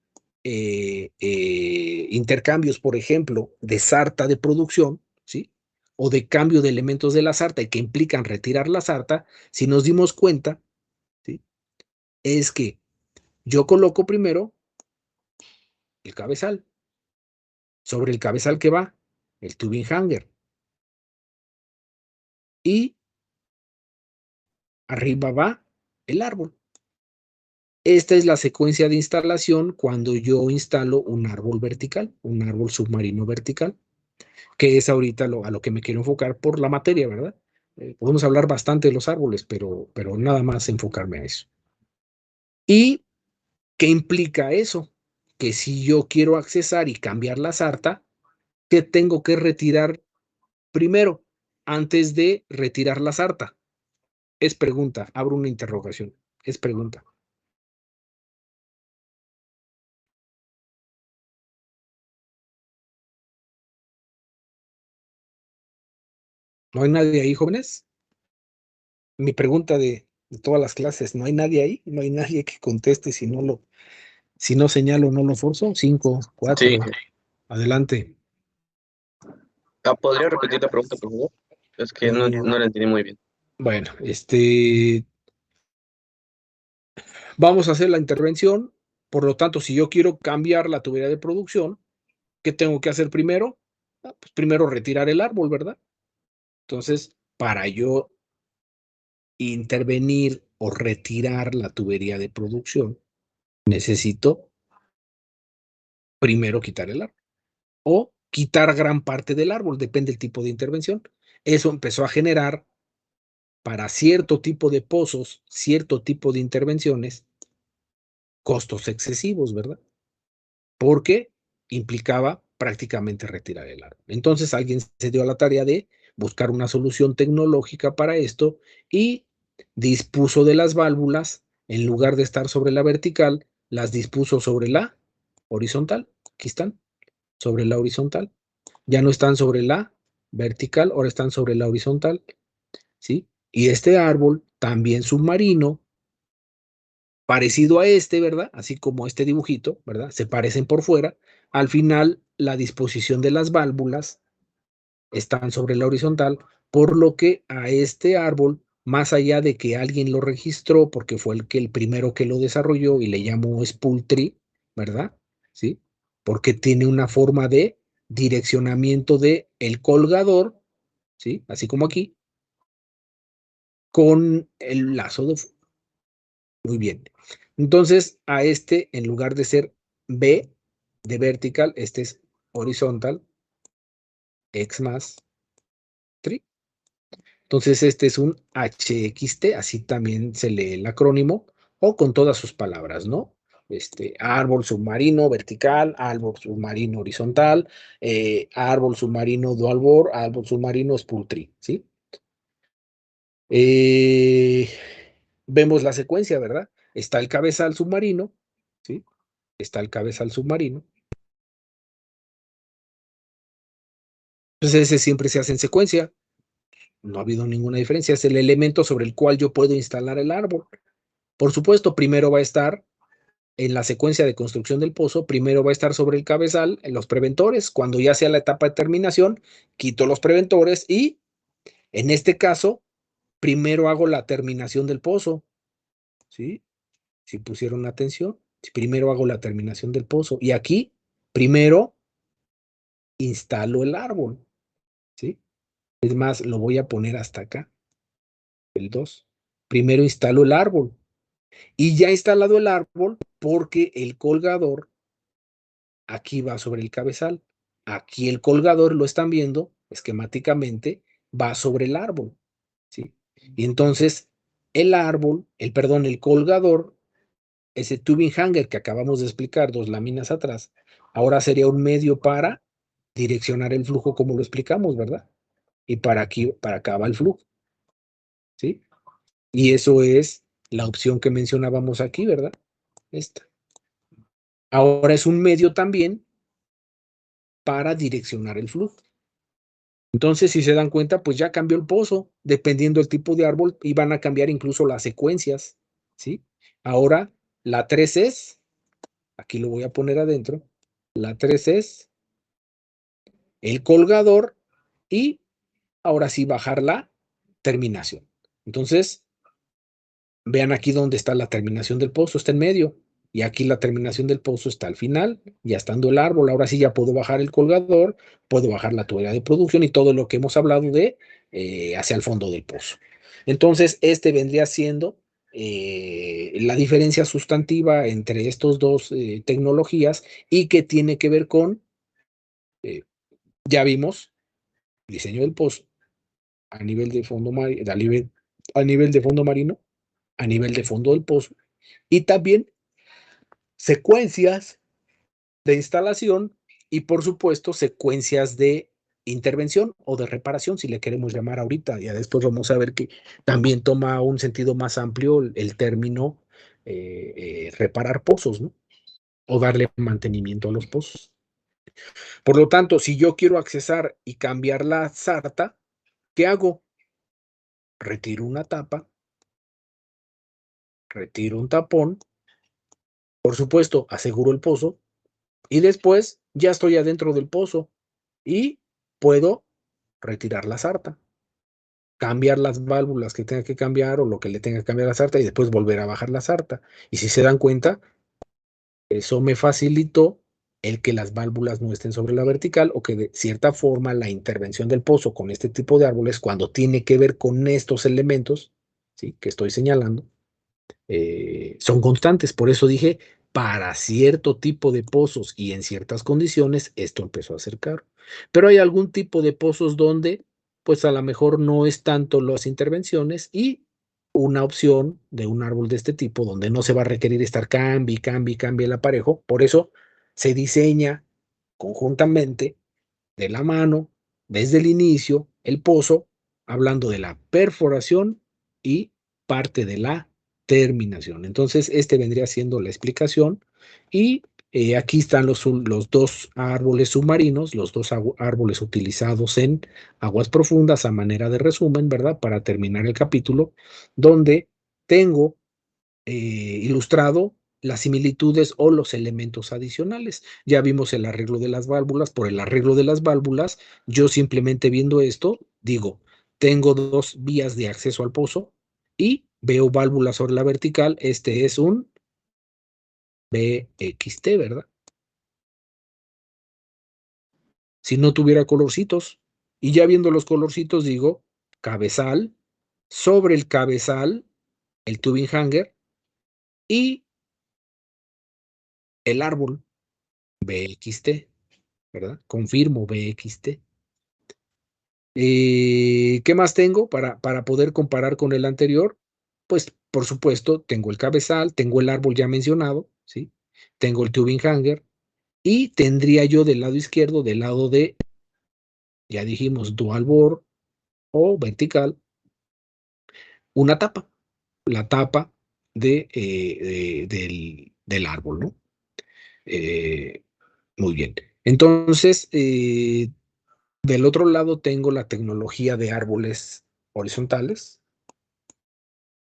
intercambios, por ejemplo, de sarta de producción, ¿sí? O de cambio de elementos de la sarta y que implican retirar la sarta, si nos dimos cuenta, ¿sí? Es que yo coloco primero el cabezal. Sobre el cabezal que va el tubing hanger. Y arriba va el árbol. Esta es la secuencia de instalación cuando yo instalo un árbol vertical, un árbol submarino vertical, que es ahorita a lo que me quiero enfocar por la materia, ¿verdad? Podemos hablar bastante de los árboles, pero nada más enfocarme a eso. ¿Y qué implica eso? Que si yo quiero accesar y cambiar la sarta, ¿qué tengo que retirar primero antes de retirar la sarta? Es pregunta, abro una interrogación. Es pregunta. ¿No hay nadie ahí, jóvenes? Mi pregunta de todas las clases, ¿no hay nadie ahí? ¿No hay nadie que conteste si no señalo, no lo forzo? 5, 4, Sí. adelante. ¿Podría repetir la pregunta, por favor? Es que no, Eh, no la entendí muy bien. bueno, vamos a hacer la intervención. Por lo tanto, si yo quiero cambiar la tubería de producción, ¿qué tengo que hacer primero? Pues primero retirar el árbol, ¿verdad? Entonces, para yo intervenir o retirar la tubería de producción, necesito primero quitar el árbol o quitar gran parte del árbol, depende del tipo de intervención. Eso empezó a generar para cierto tipo de pozos, cierto tipo de intervenciones, costos excesivos, ¿verdad? Porque implicaba prácticamente retirar el árbol. Entonces alguien se dio a la tarea de buscar una solución tecnológica para esto y dispuso de las válvulas, en lugar de estar sobre la vertical, las dispuso sobre la horizontal. Aquí están, sobre la horizontal. Ya no están sobre la vertical, ahora están sobre la horizontal, ¿sí? Y este árbol, también submarino, parecido a este, ¿verdad? Así como este dibujito, ¿verdad? Se parecen por fuera. Al final, la disposición de las válvulas están sobre la horizontal, por lo que a este árbol, más allá de que alguien lo registró, porque fue el primero que lo desarrolló y le llamó Spool Tree, ¿verdad? ¿Sí? Porque tiene una forma de direccionamiento de el colgador, ¿sí? Así como aquí, con el lazo de muy bien. Entonces, a este, en lugar de ser B de vertical, este es horizontal, X más 3. Entonces, este es un HXT, así también se lee el acrónimo, o con todas sus palabras, ¿no? Árbol submarino vertical, árbol submarino horizontal, árbol submarino dual bore, árbol submarino spool tree, ¿sí? Eh, Vemos la secuencia, ¿verdad? Está el cabezal submarino, ¿sí? Está el cabezal submarino. Entonces ese siempre se hace en secuencia. No ha habido ninguna diferencia. Es el elemento sobre el cual yo puedo instalar el árbol. Por supuesto, primero va a estar en la secuencia de construcción del pozo, primero va a estar sobre el cabezal, en los preventores. Cuando ya sea la etapa de terminación, quito los preventores y en este caso primero hago la terminación del pozo, ¿sí? Si pusieron atención, primero hago la terminación del pozo. Y aquí, primero instalo el árbol, ¿sí? Es más, lo voy a poner hasta acá, el 2. Primero instalo el árbol. Y ya instalado el árbol, porque el colgador aquí va sobre el cabezal. Aquí el colgador, lo están viendo esquemáticamente, va sobre el árbol, ¿sí? Y entonces el colgador, ese tubing hanger que acabamos de explicar 2 láminas atrás, ahora sería un medio para direccionar el flujo como lo explicamos, ¿verdad? Y para acá va el flujo, ¿sí? Y eso es la opción que mencionábamos aquí, ¿verdad? Esta. Ahora es un medio también para direccionar el flujo. Entonces, si se dan cuenta, pues ya cambió el pozo, dependiendo del tipo de árbol, y van a cambiar incluso las secuencias, ¿sí? Ahora, la 3 es, aquí lo voy a poner adentro, la 3 es el colgador y ahora sí bajar la terminación. Entonces, vean aquí dónde está la terminación del pozo, está en medio. Y aquí la terminación del pozo está al final, ya estando el árbol. Ahora sí ya puedo bajar el colgador, puedo bajar la tubería de producción y todo lo que hemos hablado de hacia el fondo del pozo. Entonces, este vendría siendo la diferencia sustantiva entre estos dos tecnologías y que tiene que ver con, eh, ya vimos, diseño del pozo a nivel de fondo marino, a nivel de fondo marino, a nivel de fondo del pozo y también secuencias de instalación y, por supuesto, secuencias de intervención o de reparación, si le queremos llamar ahorita. Ya después vamos a ver que también toma un sentido más amplio el término reparar pozos, ¿no? O darle mantenimiento a los pozos. Por lo tanto, si yo quiero accesar y cambiar la sarta, ¿qué hago? Retiro una tapa, retiro un tapón, por supuesto, aseguro el pozo y después ya estoy adentro del pozo y puedo retirar la sarta, cambiar las válvulas que tenga que cambiar o lo que le tenga que cambiar a la sarta y después volver a bajar la sarta. Y si se dan cuenta, eso me facilitó el que las válvulas no estén sobre la vertical o que de cierta forma la intervención del pozo con este tipo de árboles, cuando tiene que ver con estos elementos, ¿sí?, que estoy señalando, son constantes. Por eso dije, para cierto tipo de pozos y en ciertas condiciones, esto empezó a ser caro. Pero hay algún tipo de pozos donde, pues a lo mejor no es tanto las intervenciones y una opción de un árbol de este tipo donde no se va a requerir estar cambie el aparejo. Por eso se diseña conjuntamente de la mano, desde el inicio, el pozo, hablando de la perforación y parte de la terminación. Entonces, este vendría siendo la explicación y aquí están los dos árboles submarinos, los dos árboles utilizados en aguas profundas a manera de resumen, ¿verdad? Para terminar el capítulo, donde tengo ilustrado las similitudes o los elementos adicionales. Ya vimos el arreglo de las válvulas. Por el arreglo de las válvulas, yo simplemente viendo esto, digo, tengo 2 vías de acceso al pozo y veo válvulas sobre la vertical. Este es un BXT, ¿verdad? Si no tuviera colorcitos. Y ya viendo los colorcitos, digo, cabezal, sobre el cabezal, el tubing hanger y el árbol, BXT. ¿Verdad? Confirmo BXT. ¿Qué más tengo para poder comparar con el anterior? Pues, por supuesto, tengo el cabezal, tengo el árbol ya mencionado, ¿sí? Tengo el tubing hanger y tendría yo del lado izquierdo, del lado de, ya dijimos, dual bore o vertical, una tapa, la tapa del árbol, ¿no? Eh, muy bien. Entonces, del otro lado tengo la tecnología de árboles horizontales,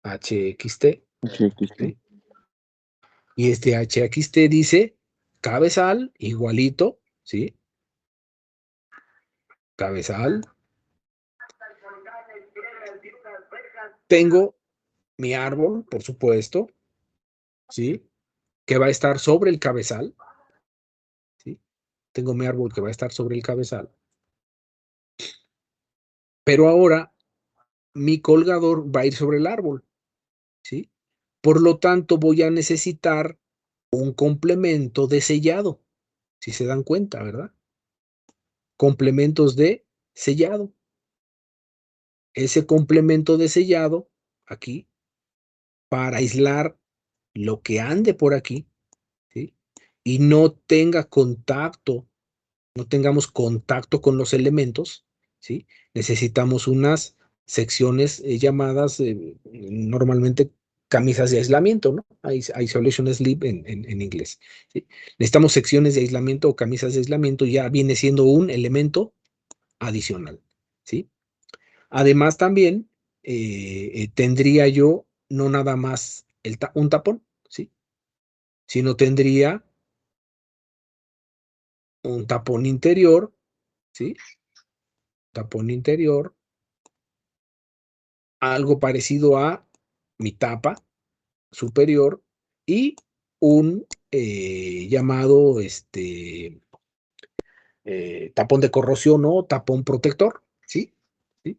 HXT, Sí, aquí está. ¿sí? Y este HXT dice cabezal igualito, ¿sí? Cabezal, tengo mi árbol, por supuesto, ¿sí? Que va a estar sobre el cabezal, ¿sí? Tengo mi árbol que va a estar sobre el cabezal. Pero ahora mi colgador va a ir sobre el árbol, ¿sí? Por lo tanto, voy a necesitar un complemento de sellado, si se dan cuenta, ¿verdad? Complementos de sellado. Ese complemento de sellado, aquí, para aislar lo que ande por aquí, ¿sí? Y no tenga contacto, no tengamos contacto con los elementos, ¿sí? Necesitamos unas secciones llamadas normalmente camisas de aislamiento, ¿no? Isolation sleeve en inglés, ¿sí? Necesitamos secciones de aislamiento o camisas de aislamiento, ya viene siendo un elemento adicional, ¿sí? Además también tendría yo no nada más un tapón, ¿sí? Sino tendría un tapón interior, ¿sí? Tapón interior, algo parecido a mi tapa superior y un llamado tapón de corrosión o tapón protector, ¿sí? ¿Sí?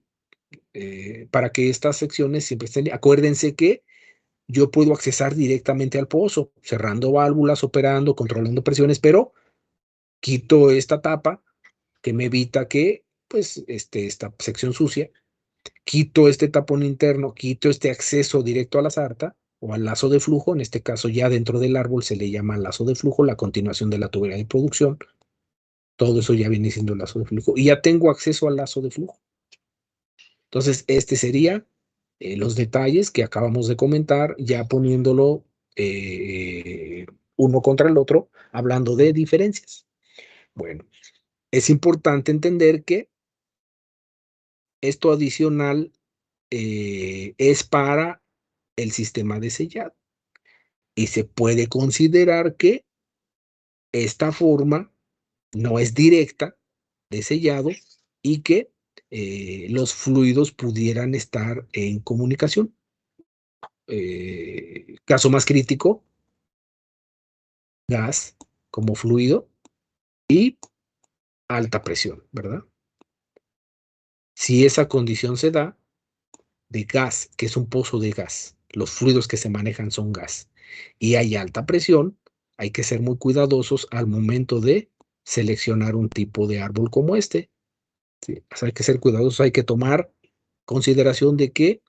Para que estas secciones siempre estén. Acuérdense que yo puedo accesar directamente al pozo, cerrando válvulas, operando, controlando presiones, pero quito esta tapa que me evita que, pues, esta sección sucia, quito este tapón interno, quito este acceso directo a la sarta o al lazo de flujo, en este caso ya dentro del árbol se le llama lazo de flujo, la continuación de la tubería de producción, todo eso ya viene siendo el lazo de flujo y ya tengo acceso al lazo de flujo. Entonces, este sería los detalles que acabamos de comentar, ya poniéndolo uno contra el otro, hablando de diferencias. Bueno, es importante entender que esto adicional es para el sistema de sellado y se puede considerar que esta forma no es directa de sellado y que los fluidos pudieran estar en comunicación. Caso más crítico, gas como fluido y alta presión, ¿verdad? Si esa condición se da de gas, que es un pozo de gas, los fluidos que se manejan son gas, y hay alta presión, hay que ser muy cuidadosos al momento de seleccionar un tipo de árbol como este. ¿Sí? O sea, hay que ser cuidadosos, hay que tomar consideración de que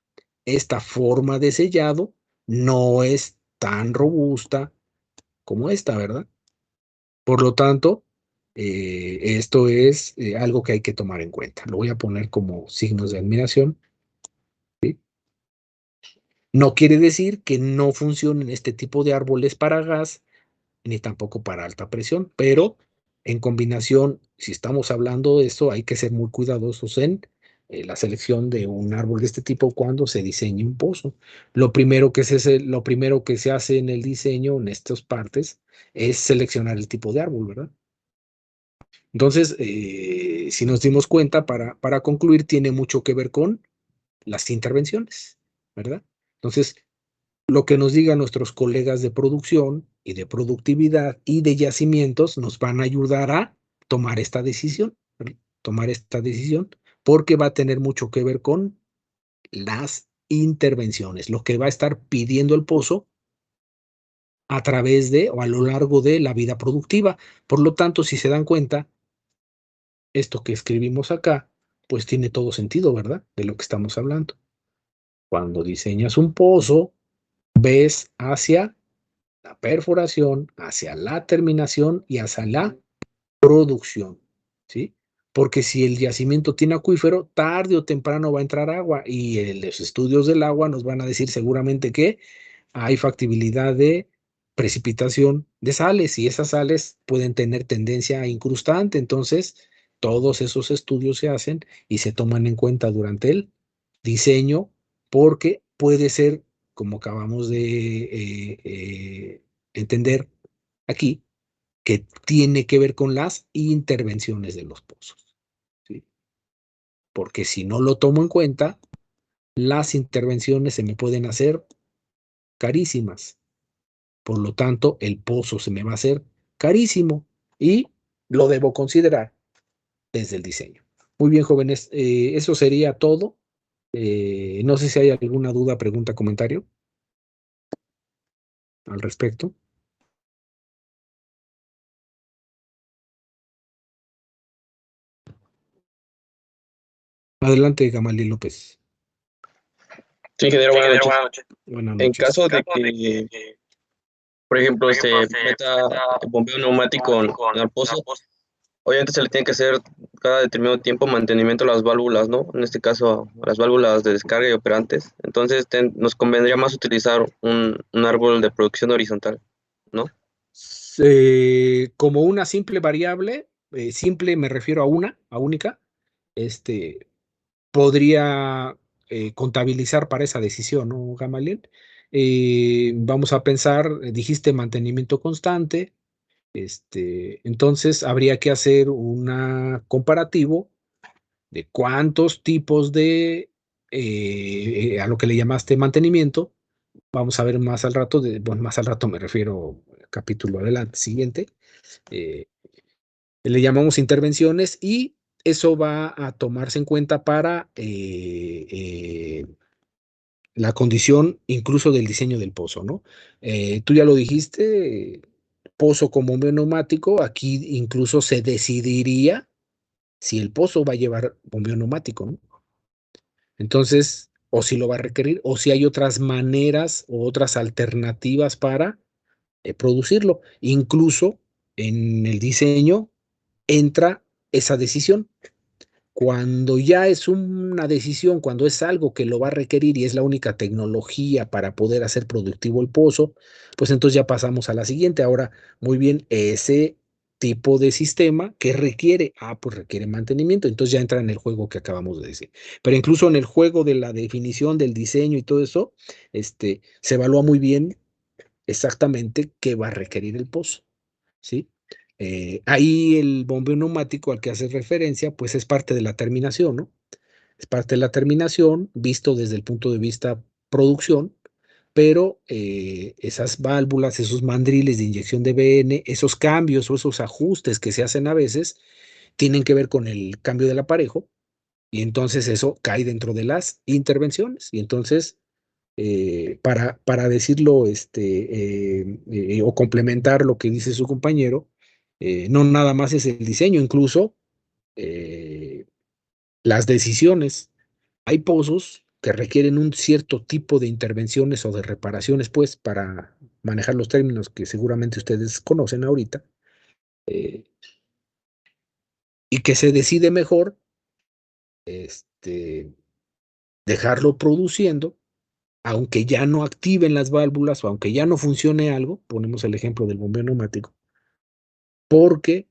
esta forma de sellado no es tan robusta como esta, ¿verdad? Por lo tanto, esto es algo que hay que tomar en cuenta. Lo voy a poner como signos de admiración. ¿Sí? No quiere decir que no funcionen este tipo de árboles para gas, ni tampoco para alta presión, pero en combinación, si estamos hablando de esto, hay que ser muy cuidadosos en la selección de un árbol de este tipo cuando se diseñe un pozo. Lo primero que se hace en el diseño, en estas partes, es seleccionar el tipo de árbol, ¿verdad? Entonces, si nos dimos cuenta, para concluir, tiene mucho que ver con las intervenciones, ¿verdad? Entonces, lo que nos digan nuestros colegas de producción y de productividad y de yacimientos nos van a ayudar a tomar esta decisión, ¿verdad? Tomar esta decisión, porque va a tener mucho que ver con las intervenciones, lo que va a estar pidiendo el pozo a través de o a lo largo de la vida productiva. Por lo tanto, si se dan cuenta, esto que escribimos acá, pues tiene todo sentido, ¿verdad? De lo que estamos hablando. Cuando diseñas un pozo, ves hacia la perforación, hacia la terminación y hacia la producción, ¿sí? Porque si el yacimiento tiene acuífero, tarde o temprano va a entrar agua y los estudios del agua nos van a decir seguramente que hay factibilidad de precipitación de sales y esas sales pueden tener tendencia incrustante. Entonces, todos esos estudios se hacen y se toman en cuenta durante el diseño porque puede ser, como acabamos de entender aquí, que tiene que ver con las intervenciones de los pozos, ¿sí? Porque si no lo tomo en cuenta, las intervenciones se me pueden hacer carísimas. Por lo tanto, el pozo se me va a hacer carísimo y lo debo considerar desde el diseño. Muy bien, jóvenes, eso sería todo. No sé si hay alguna duda, pregunta, comentario al respecto. Adelante, Gamaliel López. Sí, ingeniero, buenas noches. Buenas En noches. caso de que, por ejemplo, se meta el bombeo neumático al pozo, obviamente se le tiene que hacer cada determinado tiempo mantenimiento a las válvulas, ¿no? En este caso, a las válvulas de descarga y operantes. Entonces, nos convendría más utilizar un árbol de producción horizontal, ¿no? Como una simple variable, simple me refiero a única, podría contabilizar para esa decisión, ¿no, Gamaliel? Vamos a pensar, dijiste mantenimiento constante, entonces habría que hacer un comparativo de cuántos tipos de, a lo que le llamaste mantenimiento, vamos a ver más al rato, bueno, más al rato me refiero al capítulo adelante, siguiente, eh, le llamamos intervenciones y eso va a tomarse en cuenta para la condición incluso del diseño del pozo, ¿no? Tú ya lo dijiste, pozo como un neumático, aquí incluso se decidiría si el pozo va a llevar bombeo neumático, ¿no? Entonces, o si lo va a requerir, o si hay otras maneras o otras alternativas para producirlo. Incluso en el diseño entra esa decisión. Cuando ya es una decisión, cuando es algo que lo va a requerir y es la única tecnología para poder hacer productivo el pozo, pues entonces ya pasamos a la siguiente. Ahora, muy bien, ese tipo de sistema que requiere, pues requiere mantenimiento, entonces ya entra en el juego que acabamos de decir. Pero incluso en el juego de la definición del diseño y todo eso, se evalúa muy bien exactamente qué va a requerir el pozo, ¿sí? Ahí el bombeo neumático al que haces referencia, pues es parte de la terminación, ¿no? Es parte de la terminación visto desde el punto de vista producción, pero esas válvulas, esos mandriles de inyección de BN, esos cambios o esos ajustes que se hacen a veces, tienen que ver con el cambio del aparejo y entonces eso cae dentro de las intervenciones y entonces para decirlo o complementar lo que dice su compañero, no nada más es el diseño, incluso eh, las decisiones. Hay pozos que requieren un cierto tipo de intervenciones o de reparaciones, pues, para manejar los términos que seguramente ustedes conocen ahorita, eh, y que se decide mejor este, dejarlo produciendo aunque ya no activen las válvulas o aunque ya no funcione algo, ponemos el ejemplo del bombeo neumático, porque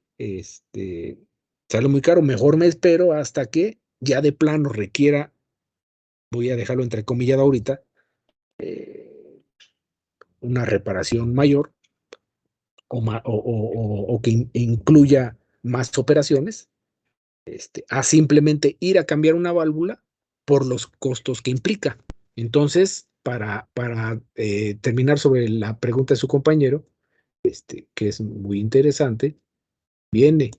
sale muy caro, mejor me espero hasta que ya de plano requiera, voy a dejarlo entrecomillado ahorita, eh, una reparación mayor o que incluya más operaciones, a simplemente ir a cambiar una válvula por los costos que implica. Entonces, para terminar sobre la pregunta de su compañero, que es muy interesante, viene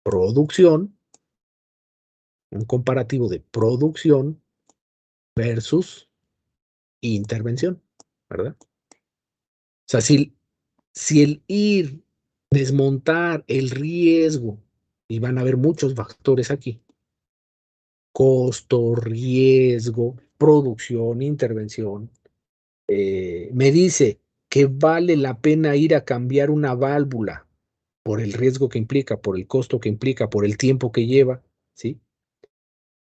producción, un comparativo de producción versus intervención, ¿verdad? O sea, si el ir, desmontar el riesgo, y van a haber muchos factores aquí, costo, riesgo, producción, intervención, me dice que vale la pena ir a cambiar una válvula por el riesgo que implica, por el costo que implica, por el tiempo que lleva, ¿sí?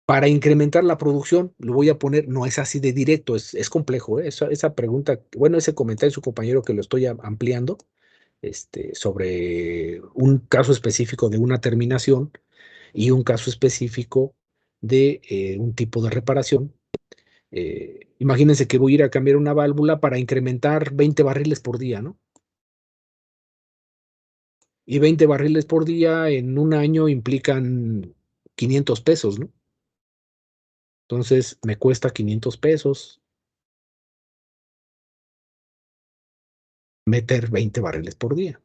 Para incrementar la producción, lo voy a poner, no es así de directo, es complejo, ¿eh? Esa pregunta, bueno, ese comentario de su compañero que lo estoy ampliando, sobre un caso específico de una terminación y un caso específico de un tipo de reparación. Imagínense que voy a ir a cambiar una válvula para incrementar 20 barriles por día, ¿no? Y 20 barriles por día en un año implican 500 pesos, ¿no? Entonces me cuesta 500 pesos meter 20 barriles por día.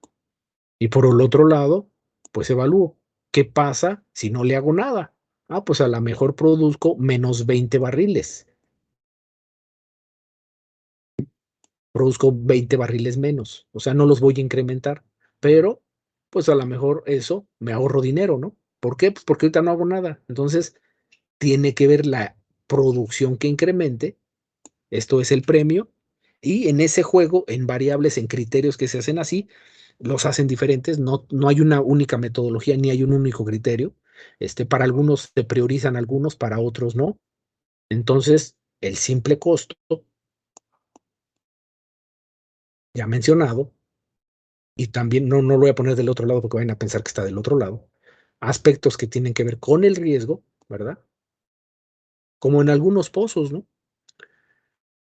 Y por el otro lado, pues evalúo, ¿qué pasa si no le hago nada? Ah, pues a lo mejor produzco menos 20 barriles. Produzco 20 barriles menos. O sea, no los voy a incrementar. Pero, pues a lo mejor eso me ahorro dinero, ¿no? ¿Por qué? Pues porque ahorita no hago nada. Entonces, tiene que ver la producción que incremente. Esto es el premio. Y en ese juego, en variables, en criterios que se hacen así, los hacen diferentes. No, no hay una única metodología ni hay un único criterio. Para algunos se priorizan algunos, para otros no. Entonces, el simple costo, ya mencionado, y también no lo voy a poner del otro lado porque vayan a pensar que está del otro lado, aspectos que tienen que ver con el riesgo, ¿verdad? Como en algunos pozos, ¿no?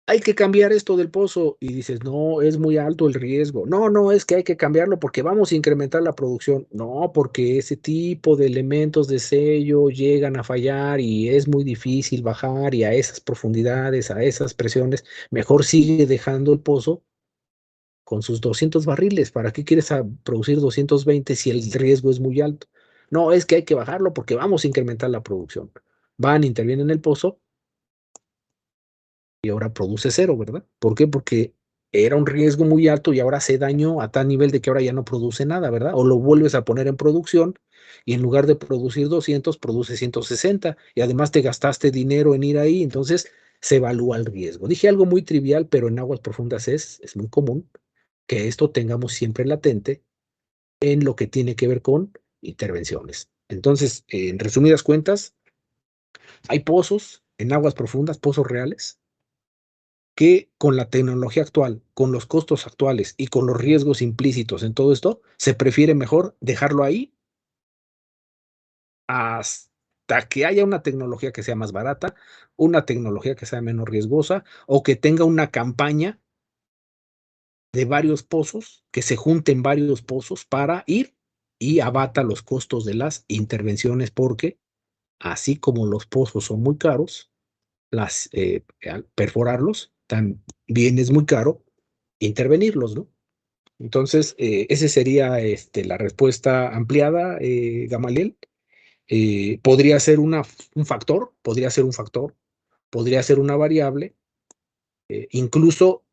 Hay que cambiar esto del pozo y dices, no, es muy alto el riesgo. No, no, es que hay que cambiarlo porque vamos a incrementar la producción. No, porque ese tipo de elementos de sello llegan a fallar y es muy difícil bajar y a esas profundidades, a esas presiones, mejor sigue dejando el pozo con sus 200 barriles. ¿Para qué quieres producir 220 si el riesgo es muy alto? No, es que hay que bajarlo porque vamos a incrementar la producción. Van, intervienen en el pozo y ahora produce cero, ¿verdad? ¿Por qué? Porque era un riesgo muy alto y ahora se dañó a tal nivel de que ahora ya no produce nada, ¿verdad? O lo vuelves a poner en producción y en lugar de producir 200, produce 160 y además te gastaste dinero en ir ahí, entonces se evalúa el riesgo. Dije algo muy trivial, pero en aguas profundas es muy común que esto tengamos siempre latente en lo que tiene que ver con intervenciones. Entonces, en resumidas cuentas, hay pozos en aguas profundas, pozos reales, que con la tecnología actual, con los costos actuales y con los riesgos implícitos en todo esto, se prefiere mejor dejarlo ahí hasta que haya una tecnología que sea más barata, una tecnología que sea menos riesgosa o que tenga una campaña de varios pozos, que se junten varios pozos para ir y abata los costos de las intervenciones, porque así como los pozos son muy caros, al perforarlos también es muy caro intervenirlos, ¿no? Entonces, esa sería la respuesta ampliada, Gamaliel. Podría ser un factor, podría ser un factor, podría ser una variable, incluso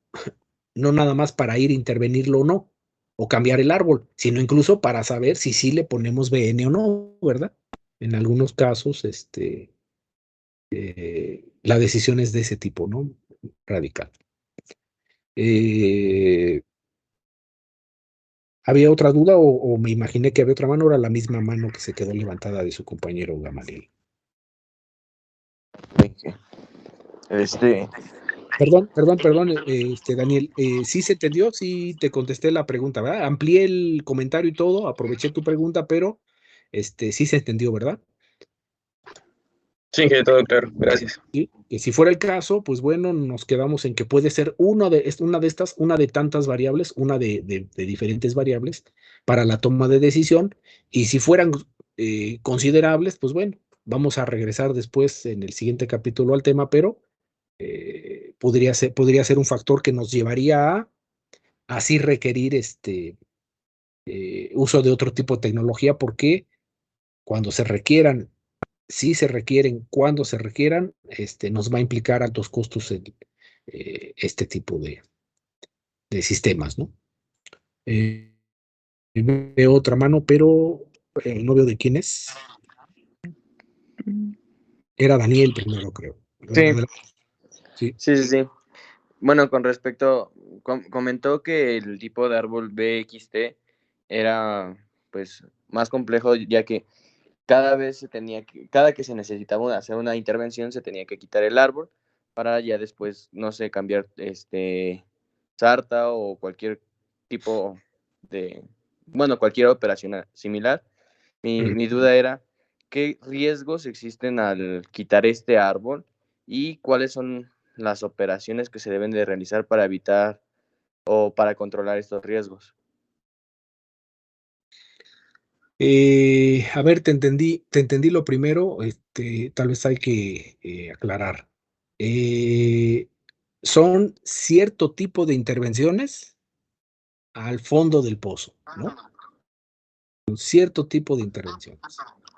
no nada más para ir a intervenirlo o no, o cambiar el árbol, sino incluso para saber si sí le ponemos BN o no, ¿verdad? En algunos casos, la decisión es de ese tipo, ¿no? Radical. ¿Había otra duda o me imaginé que había otra mano? Era la misma mano que se quedó levantada de su compañero Gamaliel. Este, Perdón, Daniel, sí se entendió, sí te contesté la pregunta, ¿verdad? Amplié el comentario y todo, aproveché tu pregunta, pero sí se entendió, ¿verdad? Sí, que todo claro, gracias. Sí, que si fuera el caso, pues bueno, nos quedamos en que puede ser una de tantas variables, una de diferentes variables para la toma de decisión, y si fueran considerables, pues bueno, vamos a regresar después en el siguiente capítulo al tema, pero podría ser un factor que nos llevaría a así requerir uso de otro tipo de tecnología, porque cuando se requieran, si se requieren, cuando se requieran, nos va a implicar altos costos en este tipo de sistemas, ¿no? Eh, Veo otra mano, pero no veo de quién es. Era Daniel primero, creo. sí, Adelante. Sí. sí. Bueno, con respecto, comentó que el tipo de árbol BXT era pues más complejo, ya que cada que se necesitaba hacer una intervención se tenía que quitar el árbol para ya después, no sé, cambiar sarta o cualquier tipo de, bueno, cualquier operación similar. Mi duda era, ¿qué riesgos existen al quitar este árbol y cuáles son las operaciones que se deben de realizar para evitar o para controlar estos riesgos? A ver, te entendí lo primero, tal vez hay que aclarar. Son cierto tipo de intervenciones al fondo del pozo, ¿no? Un cierto tipo de intervenciones,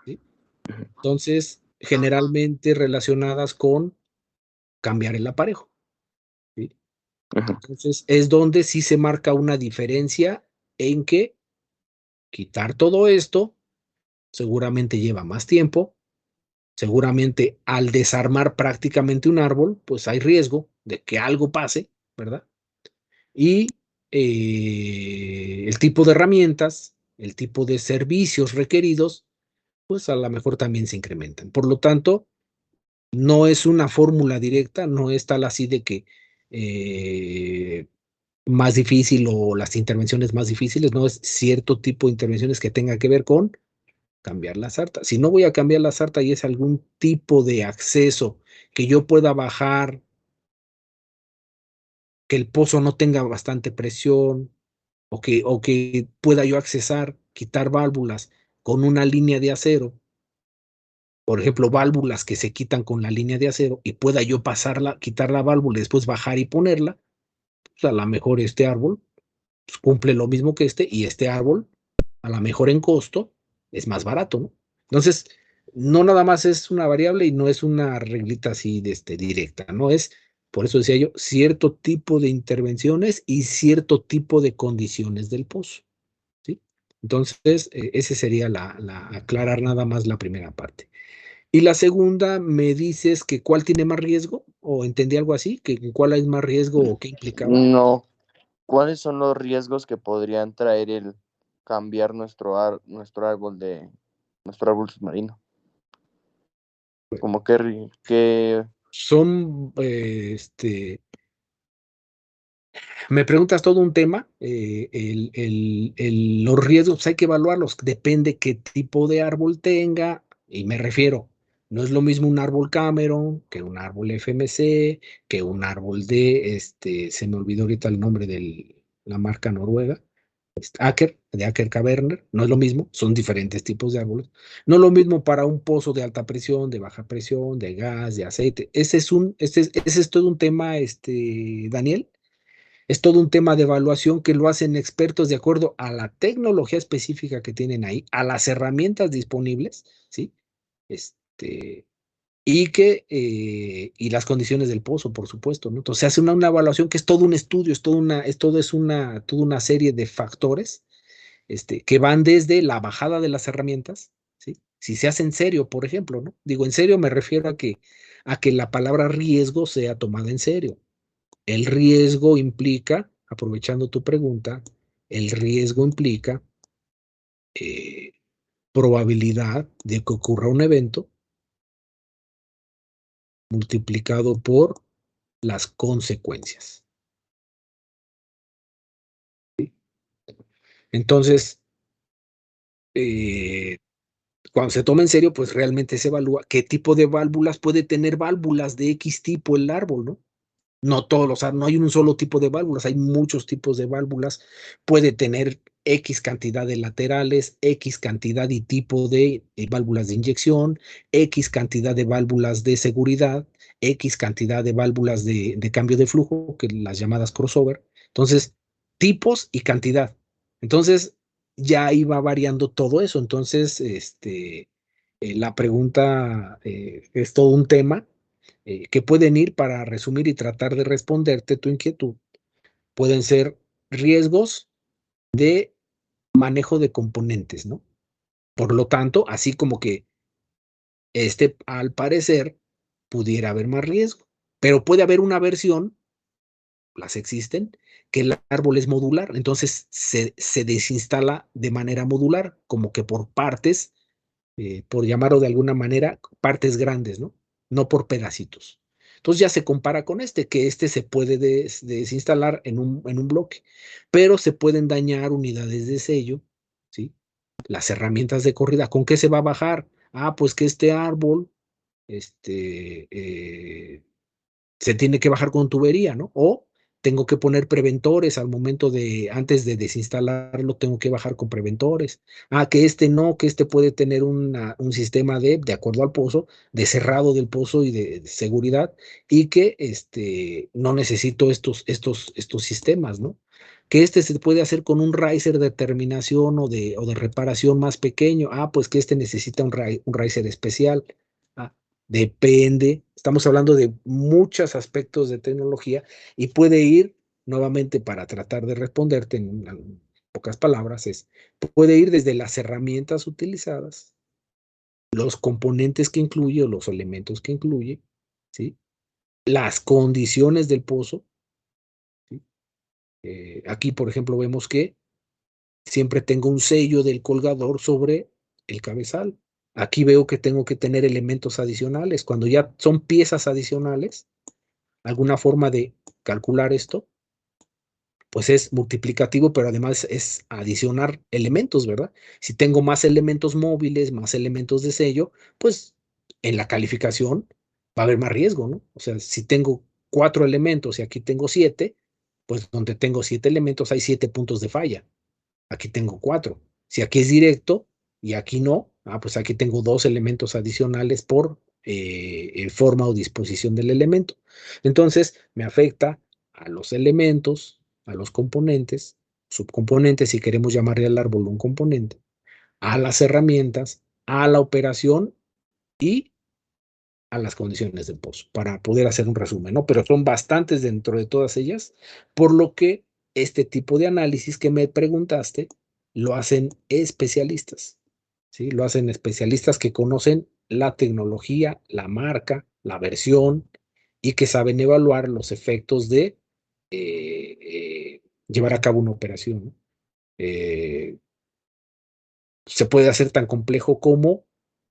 ¿sí? Entonces, generalmente relacionadas con cambiar el aparejo, ¿sí? Ujú, Entonces, es donde sí se marca una diferencia en que quitar todo esto seguramente lleva más tiempo. Seguramente al desarmar prácticamente un árbol, pues hay riesgo de que algo pase, ¿verdad? Y el tipo de herramientas, el tipo de servicios requeridos, pues a lo mejor también se incrementan. Por lo tanto, no es una fórmula directa, no es tal así de que eh, más difícil o las intervenciones más difíciles, no es cierto tipo de intervenciones que tenga que ver con cambiar la sarta. Si no voy a cambiar la sarta y es algún tipo de acceso que yo pueda bajar, que el pozo no tenga bastante presión o que pueda yo accesar, quitar válvulas con una línea de acero, por ejemplo, válvulas que se quitan con la línea de acero y pueda yo pasarla, quitar la válvula y después bajar y ponerla, pues a lo mejor este árbol pues, cumple lo mismo que y este árbol, a lo mejor en costo, es más barato, ¿no? Entonces, no nada más es una variable y no es una reglita así directa, no es, por eso decía yo, cierto tipo de intervenciones y cierto tipo de condiciones del pozo, ¿sí? Entonces, ese sería aclarar nada más la primera parte. Y la segunda, me dices que cuál tiene más riesgo, o entendí algo así, que cuál es más riesgo o qué implicaba. No, ¿cuáles son los riesgos que podrían traer el cambiar nuestro árbol submarino? Como que Son, me preguntas todo un tema, los riesgos pues hay que evaluarlos, depende qué tipo de árbol tenga, y me refiero, no es lo mismo un árbol Cameron que un árbol FMC, que un árbol se me olvidó ahorita el nombre de la marca noruega, de Aker Caverner, no es lo mismo, son diferentes tipos de árboles. No es lo mismo para un pozo de alta presión, de baja presión, de gas, de aceite. Ese es todo un tema, Daniel. Es todo un tema de evaluación que lo hacen expertos de acuerdo a la tecnología específica que tienen ahí, a las herramientas disponibles, ¿sí? Este, y las condiciones del pozo, por supuesto, ¿no? Entonces se hace una evaluación que es todo un estudio, toda una serie de factores, que van desde la bajada de las herramientas, ¿sí? Si se hace en serio, por ejemplo, ¿no? Digo, en serio me refiero a que la palabra riesgo sea tomada en serio. El riesgo implica, aprovechando tu pregunta, el riesgo implica eh, probabilidad de que ocurra un evento multiplicado por las consecuencias. Entonces, eh, cuando se toma en serio, pues realmente se evalúa qué tipo de válvulas puede tener válvulas de X tipo el árbol, ¿no? No todos no hay un solo tipo de válvulas, hay muchos tipos de válvulas. Puede tener X cantidad de laterales, X cantidad y tipo de válvulas de inyección, X cantidad de válvulas de seguridad, X cantidad de válvulas de cambio de flujo, que las llamadas crossover. Entonces, tipos y cantidad. Entonces, ya ahí va variando todo eso. Entonces, la pregunta es todo un tema que pueden ir para resumir y tratar de responderte tu inquietud. Pueden ser riesgos de manejo de componentes, ¿no? Por lo tanto, así como que al parecer, pudiera haber más riesgo, pero puede haber una versión, las existen, que el árbol es modular, entonces se desinstala de manera modular, como que por partes, por llamarlo de alguna manera, partes grandes, ¿no? No por pedacitos. Entonces ya se compara con que se puede desinstalar en un bloque, pero se pueden dañar unidades de sello, ¿sí? Las herramientas de corrida, ¿con qué se va a bajar? Ah, pues que este árbol, este, se tiene que bajar con tubería, ¿no? O tengo que poner preventores al momento antes de desinstalarlo, tengo que bajar con preventores. Que no, que puede tener un sistema de acuerdo al pozo, de cerrado del pozo y de seguridad, y que no necesito estos sistemas, ¿no? Que se puede hacer con un riser de terminación o de reparación más pequeño. Pues que necesita un riser especial. Depende, estamos hablando de muchos aspectos de tecnología y puede ir, nuevamente para tratar de responderte en pocas palabras, puede ir desde las herramientas utilizadas, los componentes que incluye o los elementos que incluye, ¿sí? Las condiciones del pozo, ¿sí? Aquí, por ejemplo, vemos que siempre tengo un sello del colgador sobre el cabezal. Aquí veo que tengo que tener elementos adicionales. Cuando ya son piezas adicionales, alguna forma de calcular esto, pues es multiplicativo, pero además es adicionar elementos, ¿verdad? Si tengo más elementos móviles, más elementos de sello, pues en la calificación va a haber más riesgo, ¿no? O sea, si tengo 4 elementos y aquí tengo 7, pues donde tengo 7 elementos hay 7 puntos de falla. Aquí tengo 4. Si aquí es directo y aquí no, pues aquí tengo 2 elementos adicionales por forma o disposición del elemento. Entonces, me afecta a los elementos, a los componentes, subcomponentes, si queremos llamarle al árbol un componente, a las herramientas, a la operación y a las condiciones del pozo, para poder hacer un resumen, ¿no? Pero son bastantes dentro de todas ellas, por lo que este tipo de análisis que me preguntaste lo hacen especialistas, ¿sí? Lo hacen especialistas que conocen la tecnología, la marca, la versión y que saben evaluar los efectos de llevar a cabo una operación, ¿no? Se puede hacer tan complejo como,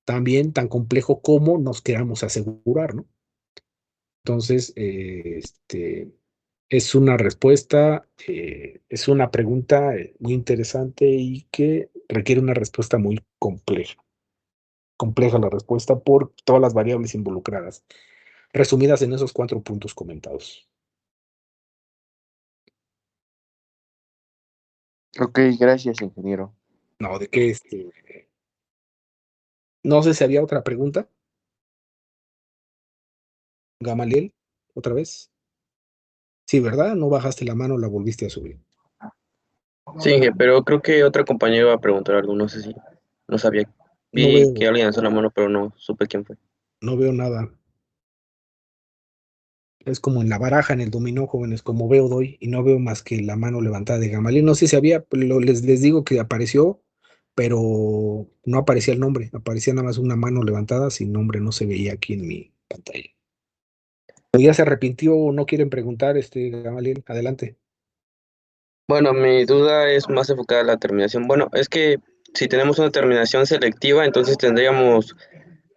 también tan complejo como nos queramos asegurar, ¿no? Entonces, es una respuesta, es una pregunta muy interesante y que requiere una respuesta muy compleja. Compleja la respuesta por todas las variables involucradas, resumidas en esos 4 puntos comentados. Ok, gracias, ingeniero. No, de qué no sé si había otra pregunta. Gamaliel, otra vez. Sí, ¿verdad? No bajaste la mano, la volviste a subir. Sí, pero creo que otra compañera iba a preguntar algo, no sé si, no sabía. No Vi veo, que alguien alzó la mano, pero no supe quién fue. no veo nada. Es como en la baraja, en el dominó, jóvenes, como veo, doy, y no veo más que la mano levantada de Gamaliel. No sé si había, les digo que apareció, pero no aparecía el nombre, aparecía nada más una mano levantada, sin nombre, no se veía aquí en mi pantalla. ¿O ya se arrepintió o no quieren preguntar, Gamaliel? Adelante. Bueno, mi duda es más enfocada a la terminación. Bueno, es que si tenemos una terminación selectiva, entonces tendríamos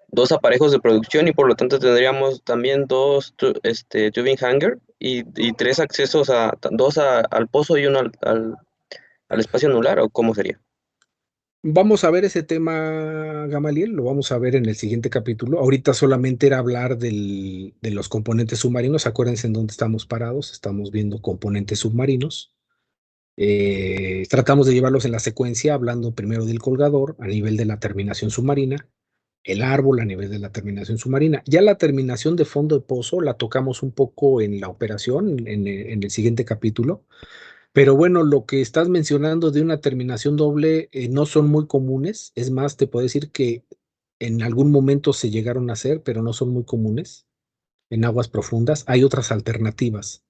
2 aparejos de producción y por lo tanto tendríamos también 2 tubing hanger y 3 accesos, 2 al pozo y uno al espacio anular, ¿o cómo sería? Vamos a ver ese tema, Gamaliel, lo vamos a ver en el siguiente capítulo. Ahorita solamente era hablar de los componentes submarinos. Acuérdense en dónde estamos parados. Estamos viendo componentes submarinos. Tratamos de llevarlos en la secuencia, hablando primero del colgador a nivel de la terminación submarina, el árbol a nivel de la terminación submarina. Ya la terminación de fondo de pozo la tocamos un poco en la operación, en el siguiente capítulo. Pero bueno, lo que estás mencionando de una terminación doble no son muy comunes. Es más, te puedo decir que en algún momento se llegaron a hacer, pero no son muy comunes en aguas profundas. Hay otras alternativas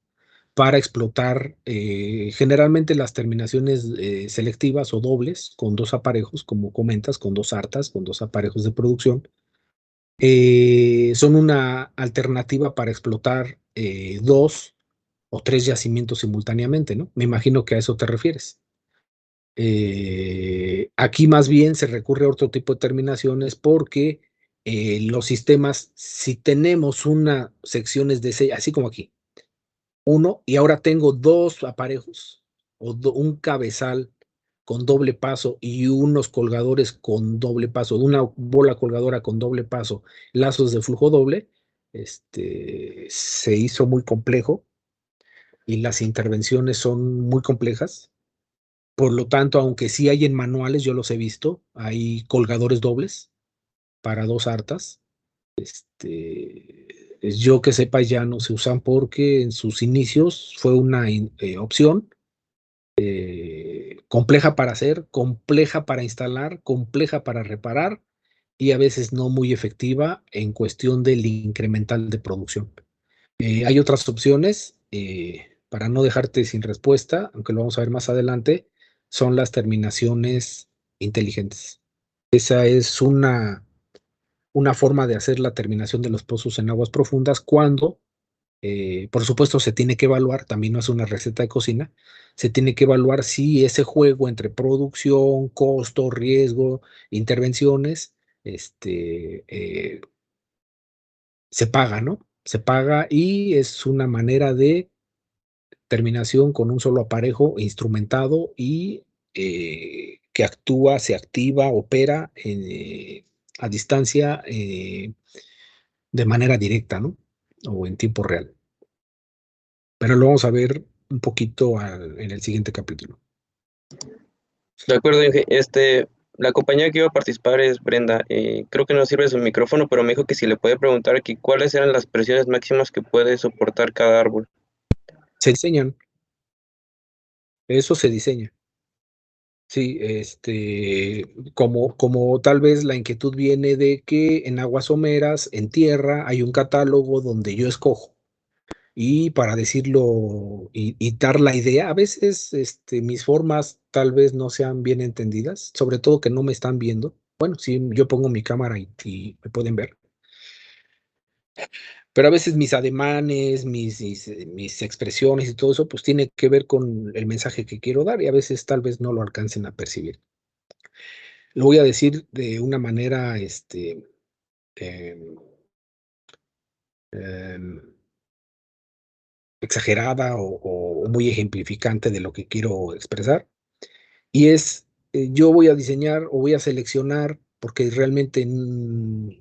para explotar generalmente las terminaciones selectivas o dobles con 2 aparejos, como comentas, con 2 artas, con 2 aparejos de producción. Son una alternativa para explotar 2 o 3 yacimientos simultáneamente, ¿no? Me imagino que a eso te refieres. Aquí más bien se recurre a otro tipo de terminaciones porque los sistemas, si tenemos una secciones de sello, así como aquí, uno, y ahora tengo 2 aparejos o un cabezal con doble paso y unos colgadores con doble paso, una bola colgadora con doble paso, lazos de flujo doble, se hizo muy complejo y las intervenciones son muy complejas. Por lo tanto, aunque sí hay en manuales, yo los he visto, hay colgadores dobles para 2 artas. Yo que sepa ya no se usan porque en sus inicios fue una opción compleja para hacer, compleja para instalar, compleja para reparar y a veces no muy efectiva en cuestión del incremental de producción. Hay otras opciones, para no dejarte sin respuesta, aunque lo vamos a ver más adelante, son las terminaciones inteligentes. Esa es una forma de hacer la terminación de los pozos en aguas profundas cuando, por supuesto, se tiene que evaluar, también no es una receta de cocina, se tiene que evaluar si ese juego entre producción, costo, riesgo, intervenciones, se paga, ¿no? Se paga y es una manera de terminación con un solo aparejo instrumentado y que actúa, se activa, opera a distancia de manera directa, ¿no? O en tiempo real. Pero lo vamos a ver un poquito en el siguiente capítulo. De acuerdo, Inge. La compañía que iba a participar es Brenda. Creo que no sirve su micrófono, pero me dijo que si le puede preguntar aquí cuáles eran las presiones máximas que puede soportar cada árbol. Se diseñan, eso se diseña. Sí, como tal vez la inquietud viene de que en aguas someras, en tierra, hay un catálogo donde yo escojo. Y para decirlo y dar la idea, a veces mis formas tal vez no sean bien entendidas, sobre todo que no me están viendo. Bueno, sí, yo pongo mi cámara y me pueden ver, pero a veces mis ademanes, mis expresiones y todo eso, pues tiene que ver con el mensaje que quiero dar y a veces tal vez no lo alcancen a percibir. Lo voy a decir de una manera, em, em, exagerada o muy ejemplificante de lo que quiero expresar. Y yo voy a diseñar o voy a seleccionar, porque realmente no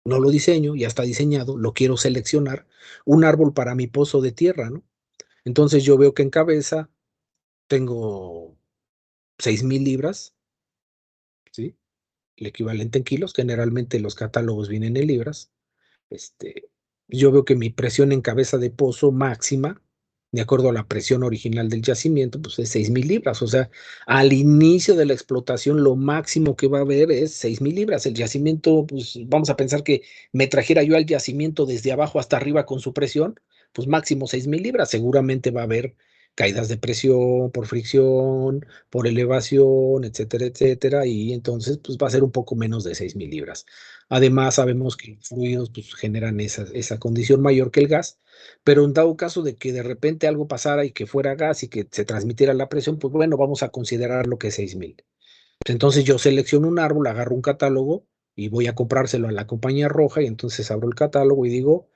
lo diseño, ya está diseñado, lo quiero seleccionar, un árbol para mi pozo de tierra, ¿no? Entonces yo veo que en cabeza tengo 6,000 libras, ¿sí? El equivalente en kilos, generalmente los catálogos vienen en libras. Este, yo veo que mi presión en cabeza de pozo máxima, de acuerdo a la presión original del yacimiento, pues es 6,000 libras. O sea, al inicio de la explotación, lo máximo que va a haber es 6,000 libras. El yacimiento, pues vamos a pensar que me trajera yo al yacimiento desde abajo hasta arriba con su presión, pues máximo 6,000 libras. Seguramente va a haber caídas de presión por fricción, por elevación, etcétera, etcétera, y entonces pues va a ser un poco menos de 6,000 libras. Además, sabemos que los fluidos pues, generan esa condición mayor que el gas, pero en dado caso de que de repente algo pasara y que fuera gas y que se transmitiera la presión, pues bueno, vamos a considerar lo que es 6,000. Entonces yo selecciono un árbol, agarro un catálogo y voy a comprárselo a la compañía roja y entonces abro el catálogo y digo,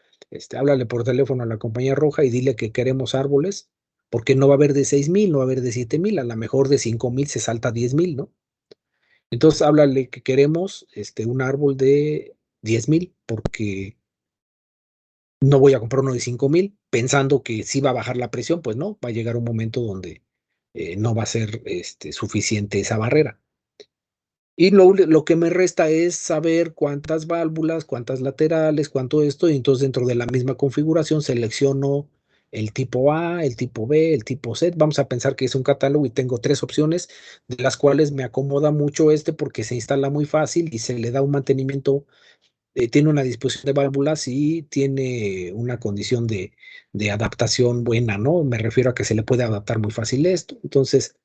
háblale por teléfono a la compañía roja y dile que queremos árboles, porque no va a haber de 6,000, no va a haber de 7,000, a lo mejor de 5,000 se salta a 10,000, ¿no? Entonces háblale que queremos un árbol de 10,000 porque no voy a comprar uno de 5,000 pensando que sí va a bajar la presión, pues no, va a llegar un momento donde no va a ser suficiente esa barrera. Y lo que me resta es saber cuántas válvulas, cuántas laterales, cuánto esto, y entonces dentro de la misma configuración selecciono el tipo A, el tipo B, el tipo C. Vamos a pensar que es un catálogo y tengo 3 opciones, de las cuales me acomoda mucho porque se instala muy fácil y se le da un mantenimiento, tiene una disposición de válvulas y tiene una condición de adaptación buena, ¿no? Me refiero a que se le puede adaptar muy fácil esto. Entonces,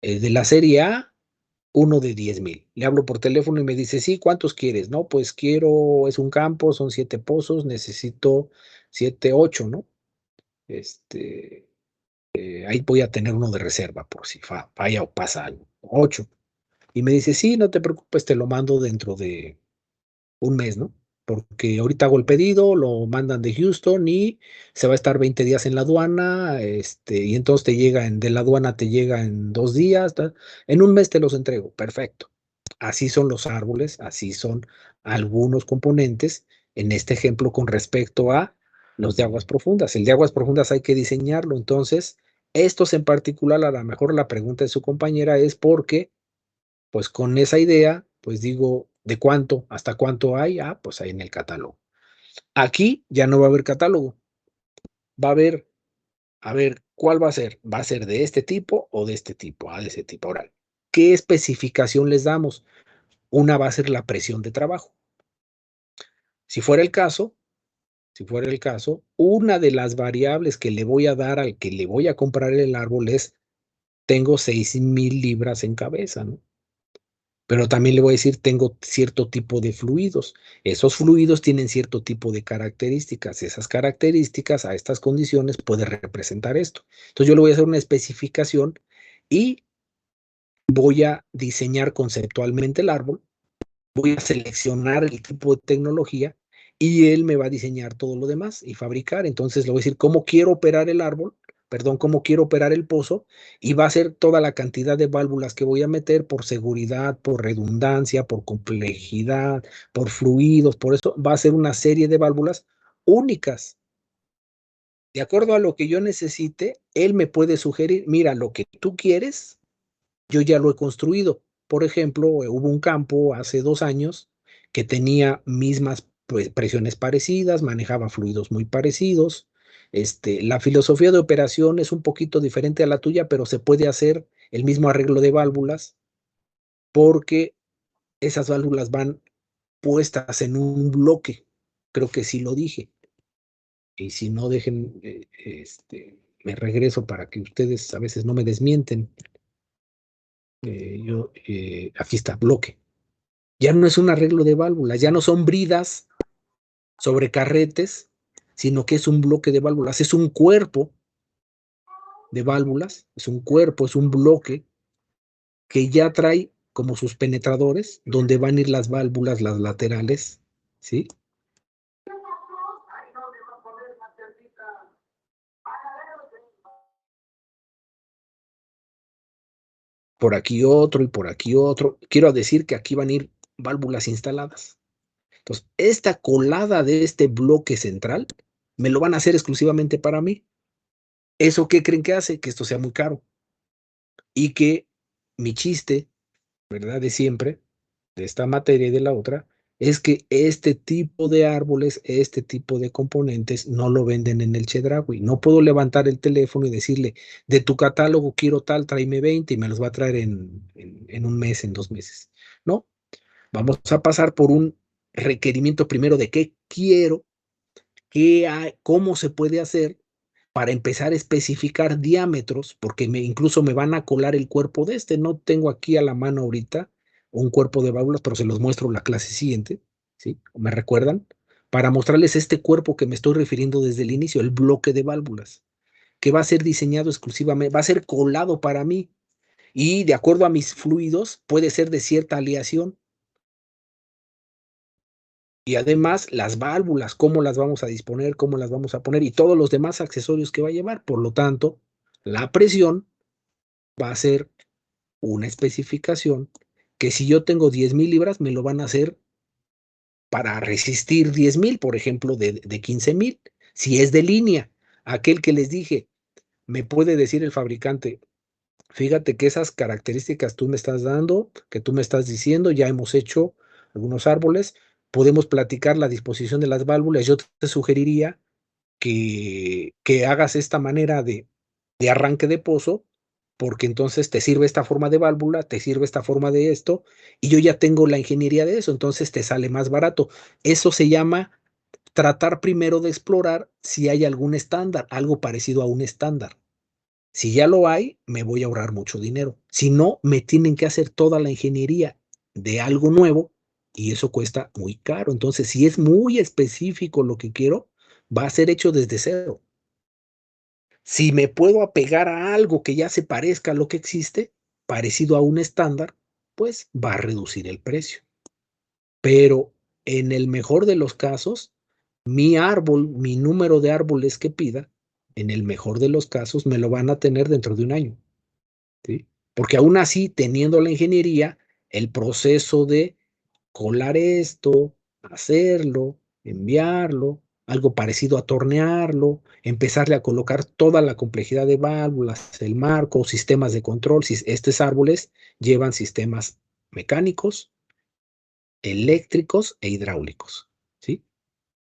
de la serie A, uno de 10,000. Le hablo por teléfono y me dice, sí, ¿cuántos quieres? No, pues quiero, es un campo, son 7 pozos, necesito 7, 8, ¿no? Este, ahí voy a tener uno de reserva por si falla o pasa algo. 8. Y me dice, sí, no te preocupes, te lo mando dentro de un mes, ¿no? Porque ahorita hago el pedido, lo mandan de Houston y se va a estar 20 días en la aduana, y entonces de la aduana te llega en 2 días, en un mes te los entrego, perfecto. Así son los árboles, así son algunos componentes, en este ejemplo con respecto a Los de aguas profundas. El de aguas profundas hay que diseñarlo. Entonces, estos en particular, a lo mejor la pregunta de su compañera es porque, pues con esa idea, pues digo, ¿de cuánto? ¿Hasta cuánto hay? Ah, pues ahí en el catálogo. Aquí ya no va a haber catálogo. Va a haber, a ver, ¿cuál va a ser? ¿Va a ser de este tipo o de este tipo? Ah, de ese tipo. Ahora, ¿qué especificación les damos? Una va a ser la presión de trabajo. Si fuera el caso, una de las variables que le voy a dar al que le voy a comprar el árbol es, tengo 6,000 libras en cabeza, ¿no? Pero también le voy a decir, tengo cierto tipo de fluidos. Esos fluidos tienen cierto tipo de características. Esas características a estas condiciones puede representar esto. Entonces yo le voy a hacer una especificación y voy a diseñar conceptualmente el árbol, voy a seleccionar el tipo de tecnología y él me va a diseñar todo lo demás y fabricar. Entonces le voy a decir cómo quiero operar el árbol, perdón, cómo quiero operar el pozo y va a ser toda la cantidad de válvulas que voy a meter por seguridad, por redundancia, por complejidad, por fluidos, por eso va a ser una serie de válvulas únicas. De acuerdo a lo que yo necesite, él me puede sugerir, mira, lo que tú quieres, yo ya lo he construido. Por ejemplo, hubo un campo hace 2 años que tenía mismas pues, presiones parecidas, manejaba fluidos muy parecidos. La filosofía de operación es un poquito diferente a la tuya, pero se puede hacer el mismo arreglo de válvulas porque esas válvulas van puestas en un bloque. Creo que sí lo dije. Y si no, dejen, me regreso para que ustedes a veces no me desmienten. Aquí está, bloque. Ya no es un arreglo de válvulas, ya no son bridas sobre carretes, sino que es un bloque de válvulas, es un cuerpo de válvulas, es un cuerpo, es un bloque que ya trae como sus penetradores, donde van a ir las válvulas, las laterales, ¿sí? Por aquí otro y por aquí otro. Quiero decir que aquí van a ir válvulas instaladas. Entonces, esta colada de este bloque central me lo van a hacer exclusivamente para mí. ¿Eso qué creen que hace? Que esto sea muy caro. Y que mi chiste, ¿verdad? De siempre, de esta materia y de la otra, es que este tipo de árboles, este tipo de componentes no lo venden en el Chedraui. No puedo levantar el teléfono y decirle, de tu catálogo quiero tal, tráeme 20 y me los va a traer en un mes, en 2 meses. No, vamos a pasar por un requerimiento primero de qué quiero, qué hay, cómo se puede hacer para empezar a especificar diámetros, porque incluso me van a colar el cuerpo de este. No tengo aquí a la mano ahorita un cuerpo de válvulas, pero se los muestro en la clase siguiente, ¿sí? ¿Me recuerdan? Para mostrarles este cuerpo que me estoy refiriendo desde el inicio, el bloque de válvulas, que va a ser diseñado exclusivamente, va a ser colado para mí y de acuerdo a mis fluidos puede ser de cierta aleación. Y además las válvulas, cómo las vamos a disponer, cómo las vamos a poner y todos los demás accesorios que va a llevar. Por lo tanto, la presión va a ser una especificación que si yo tengo 10,000 libras, me lo van a hacer para resistir 10,000, por ejemplo, de 15,000. Si es de línea, aquel que les dije, me puede decir el fabricante, fíjate que esas características tú me estás dando, que tú me estás diciendo, ya hemos hecho algunos árboles, podemos platicar la disposición de las válvulas. Yo te sugeriría que hagas esta manera de arranque de pozo, porque entonces te sirve esta forma de válvula, te sirve esta forma de esto, y yo ya tengo la ingeniería de eso, entonces te sale más barato. Eso se llama tratar primero de explorar si hay algún estándar, algo parecido a un estándar. Si ya lo hay, me voy a ahorrar mucho dinero. Si no, me tienen que hacer toda la ingeniería de algo nuevo y eso cuesta muy caro. Entonces, si es muy específico lo que quiero, va a ser hecho desde cero. Si me puedo apegar a algo que ya se parezca a lo que existe, parecido a un estándar, pues va a reducir el precio. Pero en el mejor de los casos, mi árbol, mi número de árboles que pida, en el mejor de los casos, me lo van a tener dentro de un año. ¿Sí? Porque aún así, teniendo la ingeniería, el proceso de colar esto, hacerlo, enviarlo, algo parecido a tornearlo, empezarle a colocar toda la complejidad de válvulas, el marco, sistemas de control. Estos árboles llevan sistemas mecánicos, eléctricos e hidráulicos, ¿sí?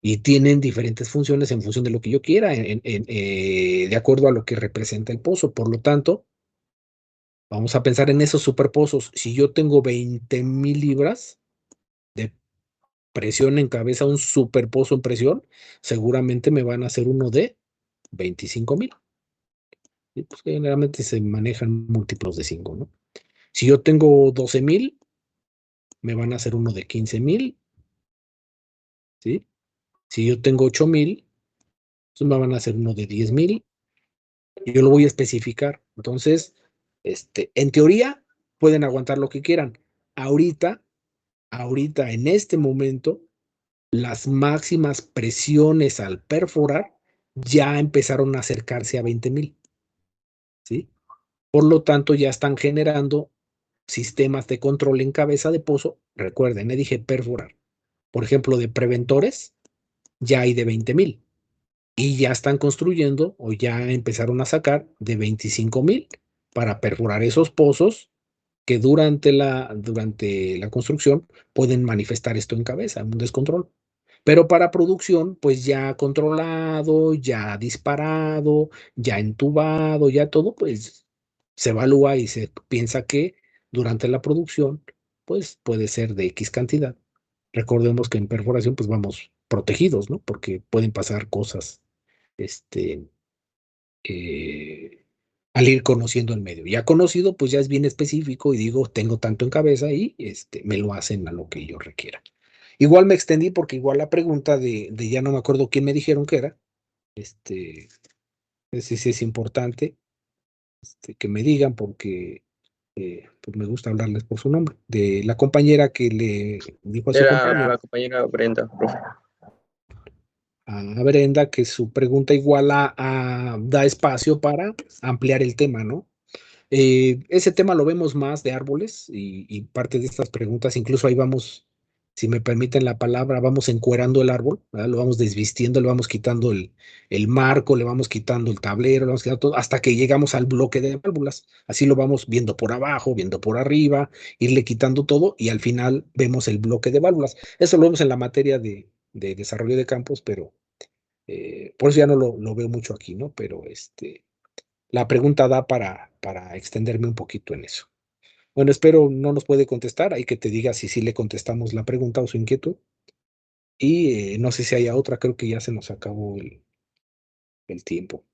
Y tienen diferentes funciones en función de lo que yo quiera, de acuerdo a lo que representa el pozo. Por lo tanto, vamos a pensar en esos superpozos. Si yo tengo 20,000 libras de presión en cabeza, un superpozo en presión, seguramente me van a hacer uno de 25,000. Y pues generalmente se manejan múltiplos de 5, ¿no? Si yo tengo 12,000, me van a hacer uno de 15,000, ¿sí? Si yo tengo 8,000, pues me van a hacer uno de 10,000. Y yo lo voy a especificar. Entonces, en teoría, pueden aguantar lo que quieran. Ahorita, en este momento, las máximas presiones al perforar ya empezaron a acercarse a 20,000, ¿sí? Por lo tanto, ya están generando sistemas de control en cabeza de pozo. Recuerden, dije perforar. Por ejemplo, de preventores, ya hay de 20,000. Y ya están construyendo o ya empezaron a sacar de 25,000 para perforar esos pozos que durante la construcción pueden manifestar esto en cabeza, un descontrol. Pero para producción, pues ya controlado, ya disparado, ya entubado, ya todo, pues se evalúa y se piensa que durante la producción, pues puede ser de X cantidad. Recordemos que en perforación, pues vamos protegidos, ¿no? Porque pueden pasar cosas, este, al ir conociendo el medio. Ya conocido, pues ya es bien específico y digo, tengo tanto en cabeza y me lo hacen a lo que yo requiera. Igual me extendí porque igual la pregunta de ya no me acuerdo quién me dijeron que era, sí, sí es importante que me digan porque pues me gusta hablarles por su nombre, de la compañera que le dijo a su Era compañero, la compañera Brenda, profe. a Brenda, que su pregunta igual da espacio para ampliar el tema, ¿no? Ese tema lo vemos más de árboles y parte de estas preguntas, incluso ahí vamos, si me permiten la palabra, vamos encuerando el árbol, ¿verdad? Lo vamos desvistiendo, le vamos quitando el marco, le vamos quitando el tablero, le vamos quitando todo, hasta que llegamos al bloque de válvulas. Así lo vamos viendo por abajo, viendo por arriba, irle quitando todo y al final vemos el bloque de válvulas. Eso lo vemos en la materia de desarrollo de campos, pero por eso ya no lo veo mucho aquí, ¿no? Pero la pregunta da para extenderme un poquito en eso. Bueno, espero no nos puede contestar, hay que te diga si sí le contestamos la pregunta o su inquietud. Y no sé si haya otra, creo que ya se nos acabó el tiempo.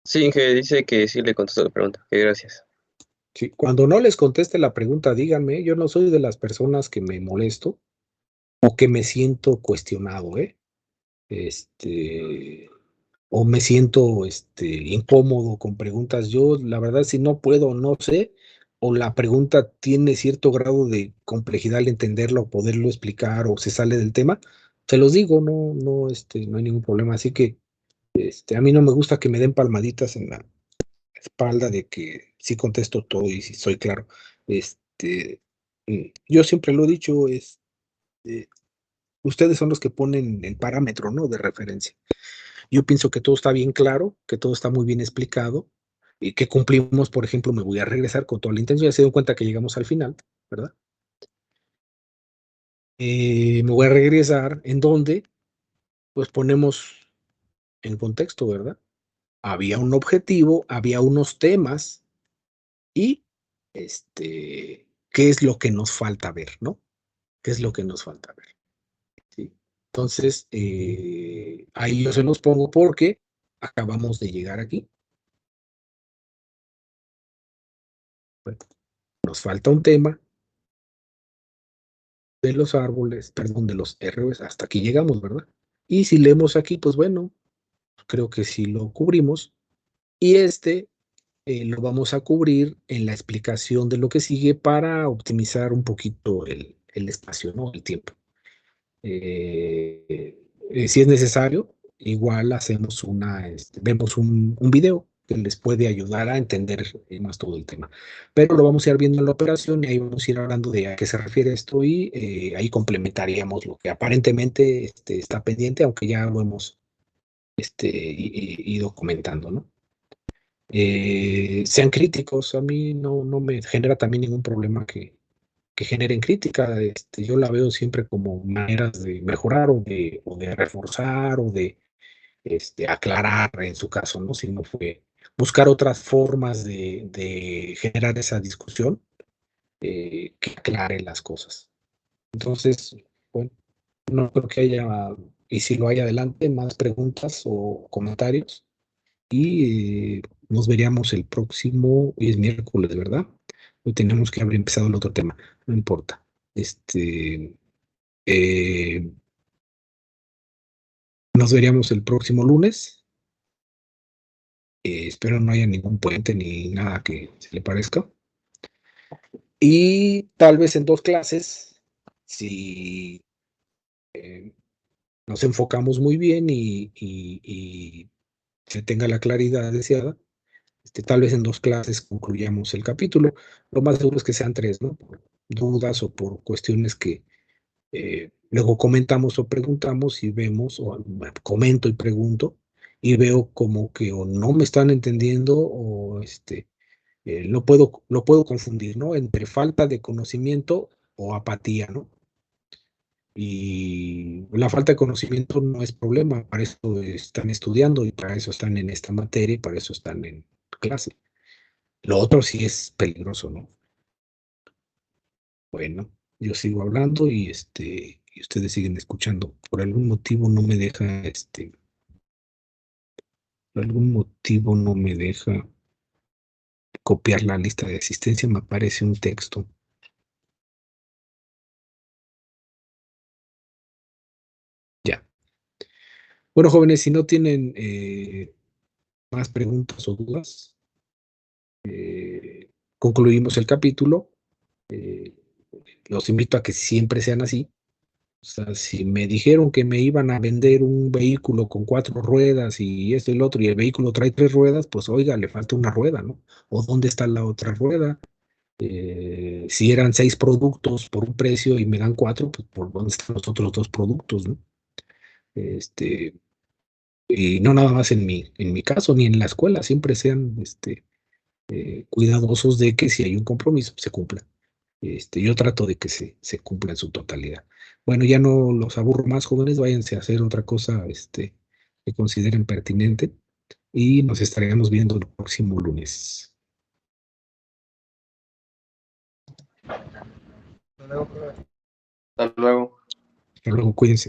Sí, Inge, dice que sí le contestó la pregunta. Que gracias. Sí, cuando no les conteste la pregunta, díganme, yo no soy de las personas que me molesto o que me siento cuestionado, ¿eh? O me siento incómodo con preguntas. Yo, la verdad, si no puedo, no sé, o la pregunta tiene cierto grado de complejidad al entenderlo o poderlo explicar o se sale del tema, se los digo, no hay ningún problema. Así que a mí no me gusta que me den palmaditas en la espalda de que sí contesto todo y sí soy claro. Yo siempre lo he dicho, ustedes son los que ponen el parámetro, ¿no? De referencia. Yo pienso que todo está bien claro, que todo está muy bien explicado y que cumplimos. Por ejemplo, me voy a regresar con toda la intención. Ya se dieron cuenta que llegamos al final, ¿verdad? Me voy a regresar en donde, pues ponemos en contexto, ¿verdad? Había un objetivo, había unos temas y, ¿qué es lo que nos falta ver, ¿no? ¿Qué es lo que nos falta ver? ¿Sí? Entonces, ahí yo se los pongo porque acabamos de llegar aquí. Bueno, nos falta un tema de los árboles, perdón, de los héroes, hasta aquí llegamos, ¿verdad? Y si leemos aquí, pues bueno, creo que sí lo cubrimos. Y lo vamos a cubrir en la explicación de lo que sigue para optimizar un poquito el espacio, ¿no? El tiempo. Si es necesario, igual hacemos vemos un video que les puede ayudar a entender más todo el tema. Pero lo vamos a ir viendo en la operación y ahí vamos a ir hablando de a qué se refiere esto y ahí complementaríamos lo que aparentemente está pendiente, aunque ya lo hemos ido comentando, ¿no? Sean críticos, a mí no me genera también ningún problema que generen crítica. Yo la veo siempre como maneras de mejorar o de reforzar o de aclarar en su caso, ¿no? Si no fue buscar otras formas de generar esa discusión que aclare las cosas. Entonces, bueno, no creo que haya, y si lo hay adelante, más preguntas o comentarios. Y nos veríamos el próximo, hoy es miércoles, ¿verdad? Hoy tenemos que haber empezado el otro tema, no importa. Nos veríamos el próximo lunes. Espero no haya ningún puente ni nada que se le parezca. Y tal vez en 2 clases, si nos enfocamos muy bien y se tenga la claridad deseada, tal vez en 2 clases concluyamos el capítulo. Lo más seguro es que sean 3, ¿no? Por dudas o por cuestiones que luego comentamos o preguntamos y vemos, o bueno, comento y pregunto, y veo como que o no me están entendiendo o lo puedo confundir, ¿no? Entre falta de conocimiento o apatía, ¿no? Y la falta de conocimiento no es problema, para eso están estudiando y para eso están en esta materia y para eso están en clase. Lo otro sí es peligroso, ¿no? Bueno, yo sigo hablando y y ustedes siguen escuchando. Por algún motivo no me deja, por algún motivo no me deja copiar la lista de asistencia, me aparece un texto. Ya. Bueno, jóvenes, si no tienen más preguntas o dudas, concluimos el capítulo. Los invito a que siempre sean así. O sea, si me dijeron que me iban a vender un vehículo con 4 ruedas y esto y lo otro, y el vehículo trae 3 ruedas, pues oiga, le falta una rueda, ¿no? ¿O dónde está la otra rueda? Si eran 6 productos por un precio y me dan 4, pues ¿por dónde están los otros 2 productos, no? Este, y no nada más en mi caso, ni en la escuela, siempre sean cuidadosos de que si hay un compromiso, se cumpla. Yo trato de que se cumpla en su totalidad. Bueno, ya no los aburro más, jóvenes, váyanse a hacer otra cosa que consideren pertinente y nos estaremos viendo el próximo lunes. Hasta luego. Hasta luego, cuídense.